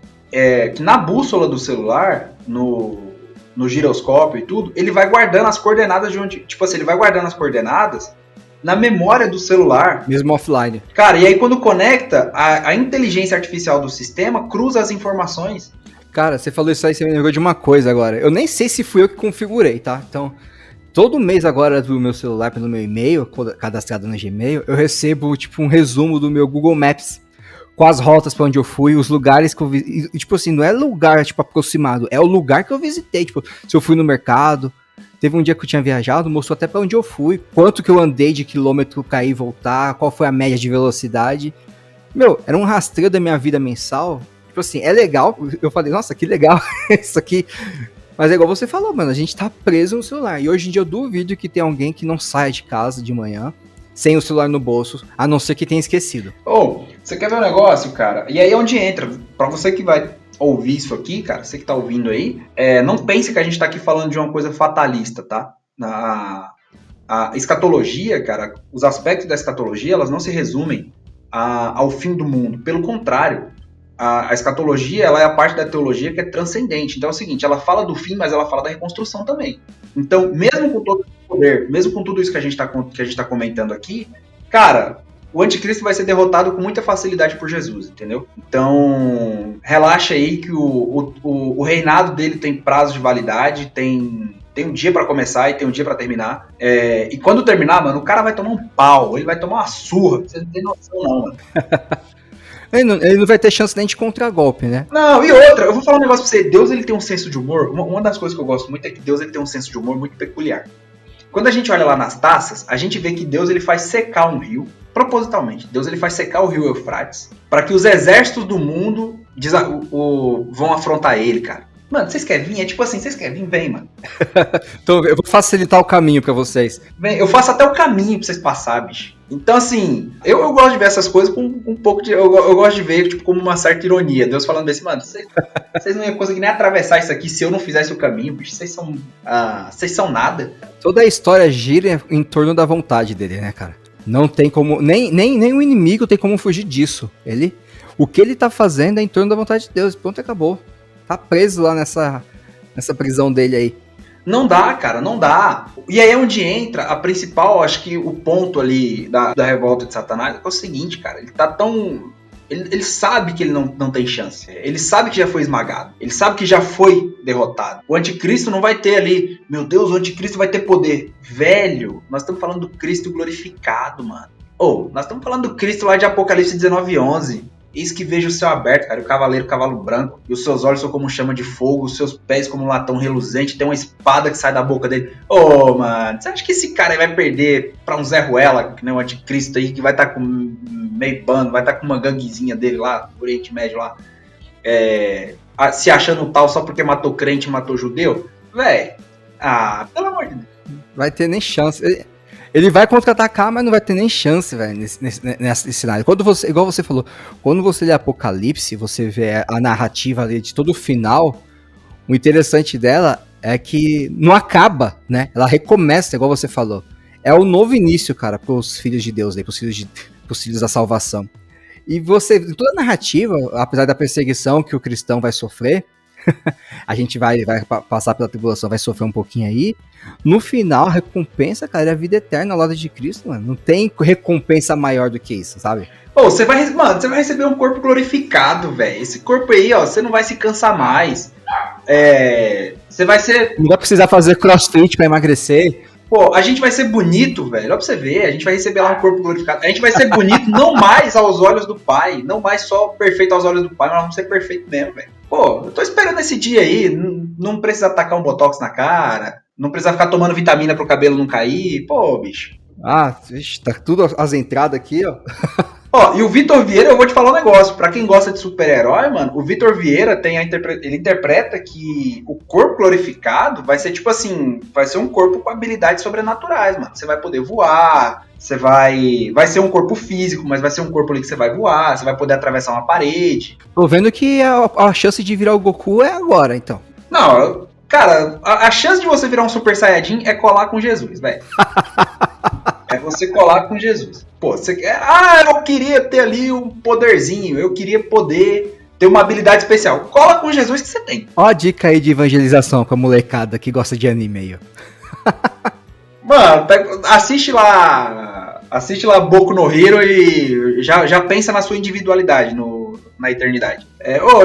que na bússola do celular, no giroscópio e tudo, ele vai guardando as coordenadas de onde... Tipo assim, ele vai guardando as coordenadas na memória do celular. Mesmo offline. Cara, e aí quando conecta, a inteligência artificial do sistema cruza as informações. Cara, você falou isso aí, você me lembrou de uma coisa agora. Eu nem sei se fui eu que configurei, tá? Então, todo mês agora do meu celular, pelo meu e-mail, cadastrado no Gmail, eu recebo, tipo, um resumo do meu Google Maps, com as rotas pra onde eu fui, os lugares que eu visitei. Tipo assim, não é lugar, tipo, aproximado, é o lugar que eu visitei. Tipo, se eu fui no mercado, teve um dia que eu tinha viajado, mostrou até pra onde eu fui, quanto que eu andei de quilômetro pra ir e voltar, qual foi a média de velocidade. Meu, era um rastreio da minha vida mensal. Tipo assim, é legal. Eu falei, nossa, que legal isso aqui. Mas é igual você falou, mano, a gente tá preso no celular. E hoje em dia eu duvido que tem alguém que não saia de casa de manhã sem o celular no bolso, a não ser que tenha esquecido. Você quer ver um negócio, cara? E aí é onde entra. Pra você que vai ouvir isso aqui, cara, você que tá ouvindo aí, não pense que a gente tá aqui falando de uma coisa fatalista, tá? A escatologia, cara, os aspectos da escatologia, elas não se resumem ao fim do mundo. Pelo contrário, a escatologia, ela é a parte da teologia que é transcendente. Então é o seguinte, ela fala do fim, mas ela fala da reconstrução também. Então, mesmo com todo o poder, mesmo com tudo isso que a gente tá comentando aqui, cara, o anticristo vai ser derrotado com muita facilidade por Jesus, entendeu? Então, relaxa aí que o reinado dele tem prazo de validade, tem um dia pra começar e tem um dia pra terminar. E quando terminar, mano, o cara vai tomar um pau, ele vai tomar uma surra. Você não tem noção, não, mano. Ele não vai ter chance nem de contragolpe, né? Não, e outra, eu vou falar um negócio pra você. Deus, ele tem um senso de humor. Uma das coisas que eu gosto muito é que Deus, ele tem um senso de humor muito peculiar. Quando a gente olha lá nas taças, a gente vê que Deus, ele faz secar um rio, propositalmente. Deus, ele faz secar o rio Eufrates, para que os exércitos do mundo vão afrontar ele, cara. Mano, vocês querem vir? É tipo assim, vocês querem vir? Vem, mano. Então, eu vou facilitar o caminho pra vocês. Vem, eu faço até o caminho pra vocês passarem, bicho. Então, assim, eu gosto de ver essas coisas com um pouco de... Eu gosto de ver, tipo, como uma certa ironia. Deus falando assim, mano, vocês não iam conseguir nem atravessar isso aqui se eu não fizesse o caminho, bicho. Vocês são nada. Toda a história gira em torno da vontade dele, né, cara? Não tem como... Nem o inimigo tem como fugir disso. O que ele tá fazendo é em torno da vontade de Deus. Pronto, acabou. Tá preso lá nessa prisão dele aí. Não dá, cara, não dá. E aí é onde entra a principal, acho que o ponto ali da revolta de Satanás é o seguinte, cara. Ele tá tão... Ele sabe que ele não tem chance. Ele sabe que já foi esmagado. Ele sabe que já foi derrotado. O anticristo não vai ter ali... Meu Deus, o anticristo vai ter poder. Velho, nós estamos falando do Cristo glorificado, mano. Nós estamos falando do Cristo lá de Apocalipse 19:11. Eis que vejo o céu aberto, cara, e o cavalo branco, e os seus olhos são como chama de fogo, os seus pés como um latão reluzente, tem uma espada que sai da boca dele. Mano, você acha que esse cara aí vai perder pra um Zé Ruela, que nem o anticristo aí, que vai estar com meio bando, vai estar com uma ganguezinha dele lá, do Oriente Médio lá, se achando tal só porque matou crente e matou judeu? Véi, pelo amor de Deus. Vai ter nem chance. Ele vai contra-atacar, mas não vai ter nem chance, velho, nesse cenário. Igual você falou, quando você lê Apocalipse, você vê a narrativa ali de todo o final, o interessante dela é que não acaba, né? Ela recomeça, igual você falou. É o novo início, cara, pros filhos de Deus, pros filhos da salvação. E você, toda a narrativa, apesar da perseguição que o cristão vai sofrer, a gente vai passar pela tribulação, vai sofrer um pouquinho aí. No final, a recompensa, cara, é a vida eterna ao lado de Cristo, mano. Não tem recompensa maior do que isso, sabe? Pô, você vai receber um corpo glorificado, velho. Esse corpo aí, ó, você não vai se cansar mais. Você vai ser... Não vai precisar fazer crossfit pra emagrecer. Pô, a gente vai ser bonito, velho. Olha pra você ver, a gente vai receber lá um corpo glorificado. A gente vai ser bonito não mais aos olhos do Pai, não mais só perfeito aos olhos do Pai, mas vamos ser perfeito mesmo, velho. Pô, eu tô esperando esse dia aí, não precisa tacar um botox na cara, não precisa ficar tomando vitamina pro cabelo não cair. Pô, bicho. Ah, tá tudo as entradas aqui, ó. Ó, e o Vitor Vieira, eu vou te falar um negócio. Pra quem gosta de super-herói, mano, o Vitor Vieira ele interpreta que o corpo glorificado vai ser tipo assim, vai ser um corpo com habilidades sobrenaturais, mano. Você vai poder voar, vai ser um corpo físico, mas vai ser um corpo ali que você vai voar, você vai poder atravessar uma parede. Tô vendo que a chance de virar o Goku é agora, então. Não, cara, a chance de você virar um Super Saiyajin é colar com Jesus, velho. É você colar com Jesus. Pô, você quer... eu queria ter ali um poderzinho, eu queria poder ter uma habilidade especial. Cola com Jesus que você tem. Ó a dica aí de evangelização pra molecada que gosta de anime aí, ó. Mano, assiste lá Boku no Hero e já pensa na sua individualidade na eternidade.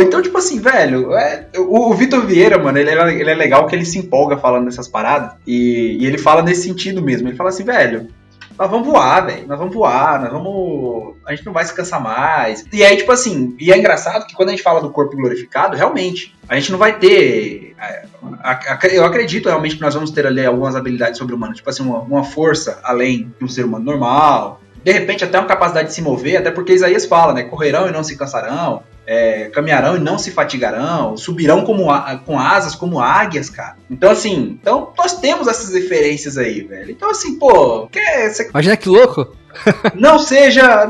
Então, tipo assim, velho, o Vitor Vieira, mano, ele é legal que ele se empolga falando dessas paradas e ele fala nesse sentido mesmo. Ele fala assim, velho, nós vamos voar, velho, a gente não vai se cansar mais. E aí, tipo assim, e é engraçado que quando a gente fala do corpo glorificado, realmente, a gente não vai ter... Eu acredito realmente que nós vamos ter ali algumas habilidades sobre-humanas, tipo assim, uma força além de um ser humano normal, de repente até uma capacidade de se mover, até porque Isaías fala, né, correrão e não se cansarão, caminharão e não se fatigarão, subirão com asas como águias, cara. Então, assim, nós temos essas referências aí, velho. Então, assim, pô, imagina que louco! Não seja,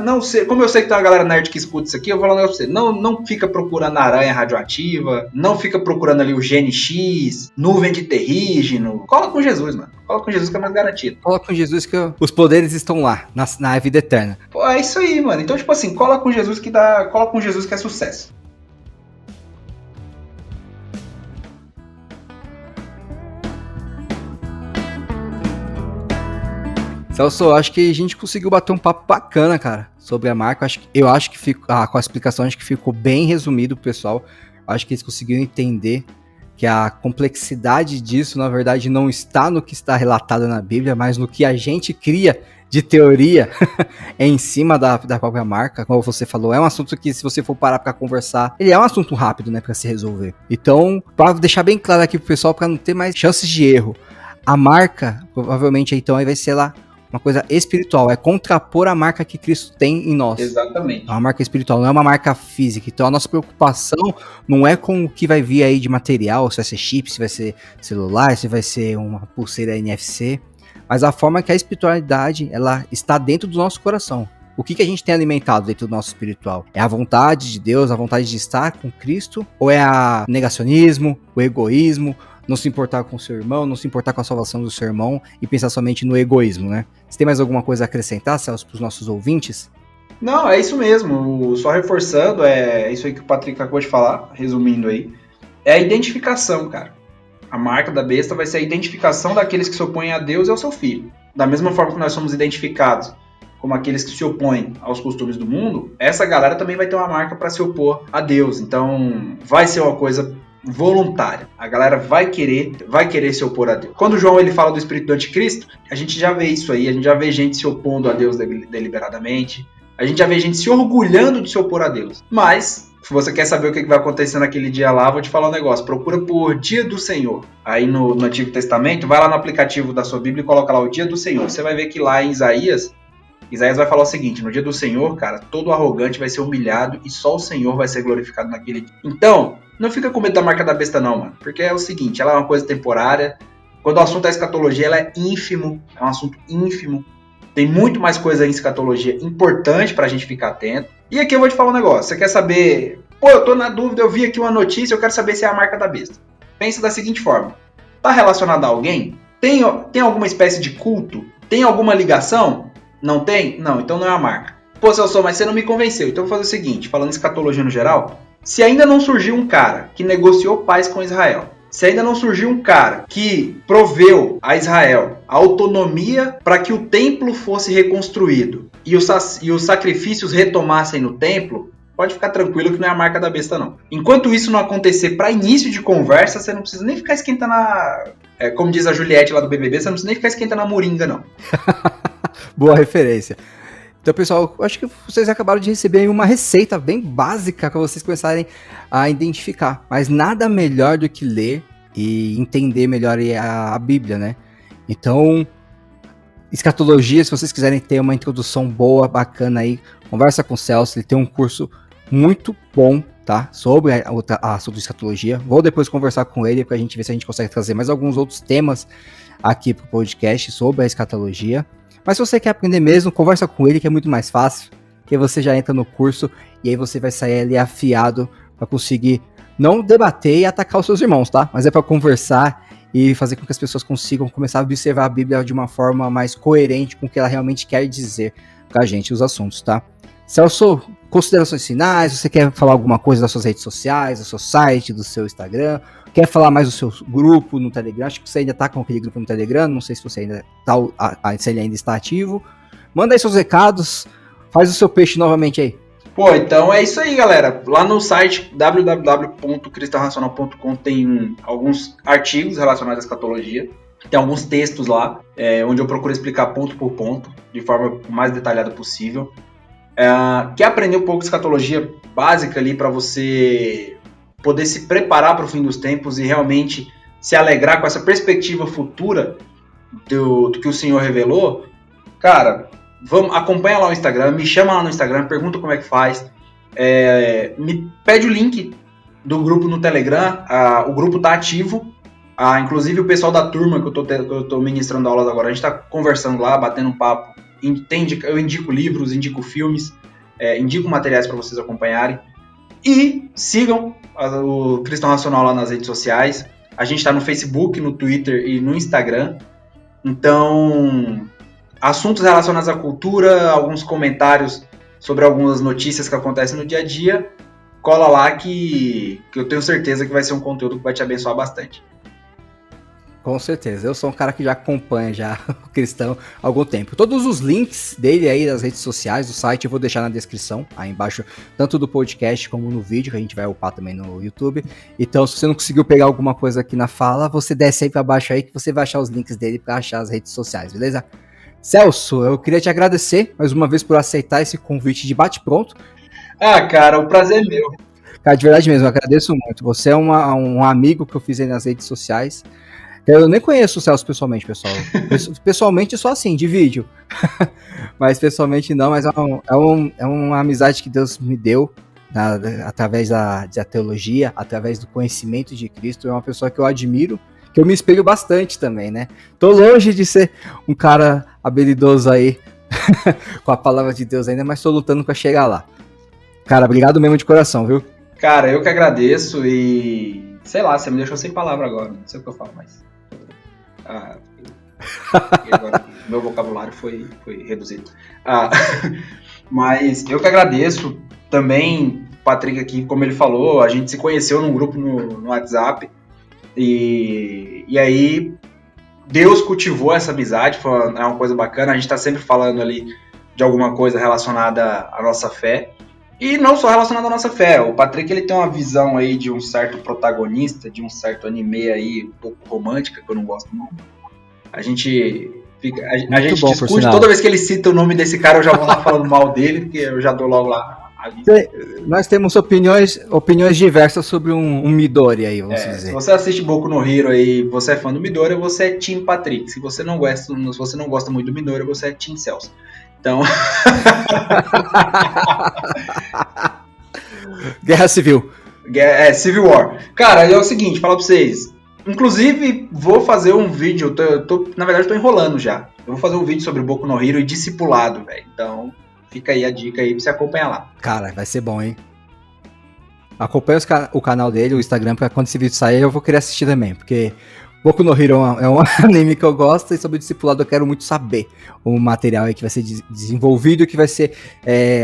como eu sei que tem uma galera nerd que escuta isso aqui, eu vou falar um negócio pra você, não fica procurando aranha radioativa, não fica procurando ali o gene X, nuvem de terrígeno, cola com Jesus, mano, cola com Jesus que é mais garantido. Cola com Jesus que os poderes estão lá, na vida eterna. Pô, é isso aí, mano, então tipo assim, cola com Jesus que é sucesso. Celso, acho que a gente conseguiu bater um papo bacana, cara, sobre a marca. Eu acho que com a explicação, acho que ficou bem resumido, pessoal. Acho que eles conseguiram entender que a complexidade disso, na verdade, não está no que está relatado na Bíblia, mas no que a gente cria de teoria em cima da própria marca. Como você falou, é um assunto que, se você for parar para conversar, ele é um assunto rápido, né, para se resolver. Então, para deixar bem claro aqui pro pessoal, para não ter mais chances de erro, a marca, provavelmente, então, aí vai ser lá uma coisa espiritual, é contrapor a marca que Cristo tem em nós. Exatamente. É uma marca espiritual, não é uma marca física. Então a nossa preocupação não é com o que vai vir aí de material, se vai ser chip, se vai ser celular, se vai ser uma pulseira NFC, mas a forma que a espiritualidade, ela está dentro do nosso coração. O que a gente tem alimentado dentro do nosso espiritual? É a vontade de Deus, a vontade de estar com Cristo? Ou é o negacionismo, o egoísmo, não se importar com o seu irmão, não se importar com a salvação do seu irmão e pensar somente no egoísmo, né? Você tem mais alguma coisa a acrescentar, Celso, para os nossos ouvintes? Não, é isso mesmo. Só reforçando, é isso aí que o Patrick acabou de falar, resumindo aí. É a identificação, cara. A marca da besta vai ser a identificação daqueles que se opõem a Deus e ao seu filho. Da mesma forma que nós somos identificados como aqueles que se opõem aos costumes do mundo, essa galera também vai ter uma marca para se opor a Deus. Então, vai ser uma coisa voluntária. A galera vai querer se opor a Deus. Quando o João ele fala do espírito do anticristo, a gente já vê isso aí, a gente já vê gente se opondo a Deus deliberadamente, a gente já vê gente se orgulhando de se opor a Deus. Mas, se você quer saber o que vai acontecer naquele dia lá, vou te falar um negócio, procura por Dia do Senhor. Aí no Antigo Testamento, vai lá no aplicativo da sua Bíblia e coloca lá o Dia do Senhor. Você vai ver que lá em Isaías vai falar o seguinte, no dia do Senhor, cara, todo arrogante vai ser humilhado e só o Senhor vai ser glorificado naquele dia. Então, não fica com medo da marca da besta não, mano, porque é o seguinte, ela é uma coisa temporária, quando o assunto é escatologia, ela é ínfimo, é um assunto ínfimo, tem muito mais coisa em escatologia importante pra gente ficar atento. E aqui eu vou te falar um negócio, você quer saber, eu tô na dúvida, eu vi aqui uma notícia, eu quero saber se é a marca da besta. Pensa da seguinte forma, Tá relacionado a alguém? Tem alguma espécie de culto? Tem alguma ligação? Não tem? Não, então não é a marca. Pô, Celso, mas você não me convenceu. Então eu vou fazer o seguinte, falando escatologia no geral, se ainda não surgiu um cara que negociou paz com Israel, se ainda não surgiu um cara que proveu a Israel a autonomia para que o templo fosse reconstruído e os sacrifícios retomassem no templo, pode ficar tranquilo que não é a marca da besta, não. Enquanto isso não acontecer para início de conversa, você não precisa nem ficar esquentando como diz a Juliette lá do BBB, você não precisa nem ficar esquentando a moringa, não. Boa referência. Então, pessoal, eu acho que vocês acabaram de receber aí uma receita bem básica para vocês começarem a identificar. Mas nada melhor do que ler e entender melhor a Bíblia, né? Então, escatologia, se vocês quiserem ter uma introdução boa, bacana aí, conversa com o Celso, ele tem um curso muito bom, tá? Sobre sobre escatologia. Vou depois conversar com ele pra gente ver se a gente consegue trazer mais alguns outros temas aqui pro podcast sobre a escatologia. Mas se você quer aprender mesmo, conversa com ele que é muito mais fácil, que você já entra no curso e aí você vai sair ali afiado pra conseguir não debater e atacar os seus irmãos, tá? Mas é pra conversar e fazer com que as pessoas consigam começar a observar a Bíblia de uma forma mais coerente com o que ela realmente quer dizer pra gente, os assuntos, tá? Celso, considerações finais, você quer falar alguma coisa das suas redes sociais, do seu site, do seu Instagram, quer falar mais do seu grupo no Telegram, acho que você ainda tá com aquele grupo no Telegram, não sei se você ainda tá, se ele ainda está ativo, manda aí seus recados, faz o seu peixe novamente aí. Pô, então é isso aí, galera. Lá no site www.cristãoracional.com tem alguns artigos relacionados à escatologia. Tem alguns textos lá, onde eu procuro explicar ponto por ponto, de forma mais detalhada possível. Quer aprender um pouco de escatologia básica ali para você poder se preparar para o fim dos tempos e realmente se alegrar com essa perspectiva futura do que o Senhor revelou? Cara, acompanha lá o Instagram, me chama lá no Instagram, pergunta como é que faz, me pede o link do grupo no Telegram, o grupo tá ativo, inclusive o pessoal da turma que eu tô ministrando aulas agora, a gente tá conversando lá, batendo um papo, eu indico livros, indico filmes, indico materiais para vocês acompanharem, e sigam o Cristão Racional lá nas redes sociais, a gente tá no Facebook, no Twitter e no Instagram, então assuntos relacionados à cultura, alguns comentários sobre algumas notícias que acontecem no dia a dia, cola lá que eu tenho certeza que vai ser um conteúdo que vai te abençoar bastante. Com certeza, eu sou um cara que já acompanha já o Cristão há algum tempo. Todos os links dele aí das redes sociais, do site, eu vou deixar na descrição, aí embaixo, tanto do podcast como no vídeo, que a gente vai upar também no YouTube. Então, se você não conseguiu pegar alguma coisa aqui na fala, você desce aí pra baixo aí, que você vai achar os links dele pra achar as redes sociais, beleza? Celso, eu queria te agradecer mais uma vez por aceitar esse convite de bate-pronto. Cara, o prazer é meu. Cara, de verdade mesmo, eu agradeço muito. Você é um amigo que eu fiz aí nas redes sociais. Eu nem conheço o Celso pessoalmente, pessoal. Pessoalmente só assim, de vídeo. Mas pessoalmente não, mas é uma amizade que Deus me deu através da teologia, através do conhecimento de Cristo. É uma pessoa que eu admiro, que eu me espelho bastante também, né? Tô longe de ser um cara habilidoso aí com a palavra de Deus ainda, mas tô lutando pra chegar lá. Cara, obrigado mesmo de coração, viu? Cara, eu que agradeço e... sei lá, você me deixou sem palavra agora, não sei o que eu falo mais. E agora meu vocabulário foi reduzido. Mas eu que agradeço também, Patrick aqui, como ele falou, a gente se conheceu num grupo no WhatsApp e aí Deus cultivou essa amizade, é uma coisa bacana, a gente tá sempre falando ali de alguma coisa relacionada à nossa fé. E não só relacionado à nossa fé, o Patrick ele tem uma visão aí de um certo protagonista, de um certo anime aí, um pouco romântica, que eu não gosto muito. A gente discute, toda vez que ele cita o nome desse cara eu já vou lá falando mal dele, porque eu já dou logo lá a lista. Nós temos opiniões diversas sobre um Midori aí, vamos dizer. Se você assiste Boku no Hero aí, você é fã do Midori, você é Team Patrick. Se você não gosta muito do Midori, você é Team Celso. Então... Guerra Civil. Civil War. Cara, é o seguinte, falar pra vocês. Inclusive, vou fazer um vídeo, na verdade, tô enrolando já. Eu vou fazer um vídeo sobre o Boku no Hero e discipulado, velho. Então, fica aí a dica aí pra você acompanhar lá. Cara, vai ser bom, hein? Acompanha o canal dele, o Instagram, pra quando esse vídeo sair eu vou querer assistir também, porque Boku no Hero é um anime que eu gosto, e sobre o discipulado eu quero muito saber o material aí que vai ser desenvolvido e que vai ser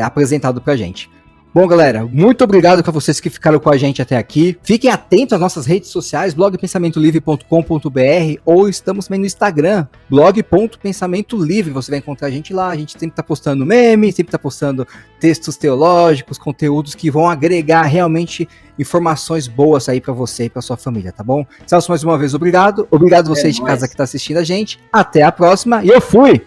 apresentado pra gente. Bom, galera, muito obrigado a vocês que ficaram com a gente até aqui. Fiquem atentos às nossas redes sociais, blogpensamentolivre.com.br, ou estamos também no Instagram, blog.pensamentolivre. Você vai encontrar a gente lá. A gente sempre tá postando memes, sempre tá postando textos teológicos, conteúdos que vão agregar realmente informações boas aí pra você e pra sua família, tá bom? Celso, mais uma vez, obrigado. Obrigado a vocês de casa que tá assistindo a gente. Até a próxima e eu fui!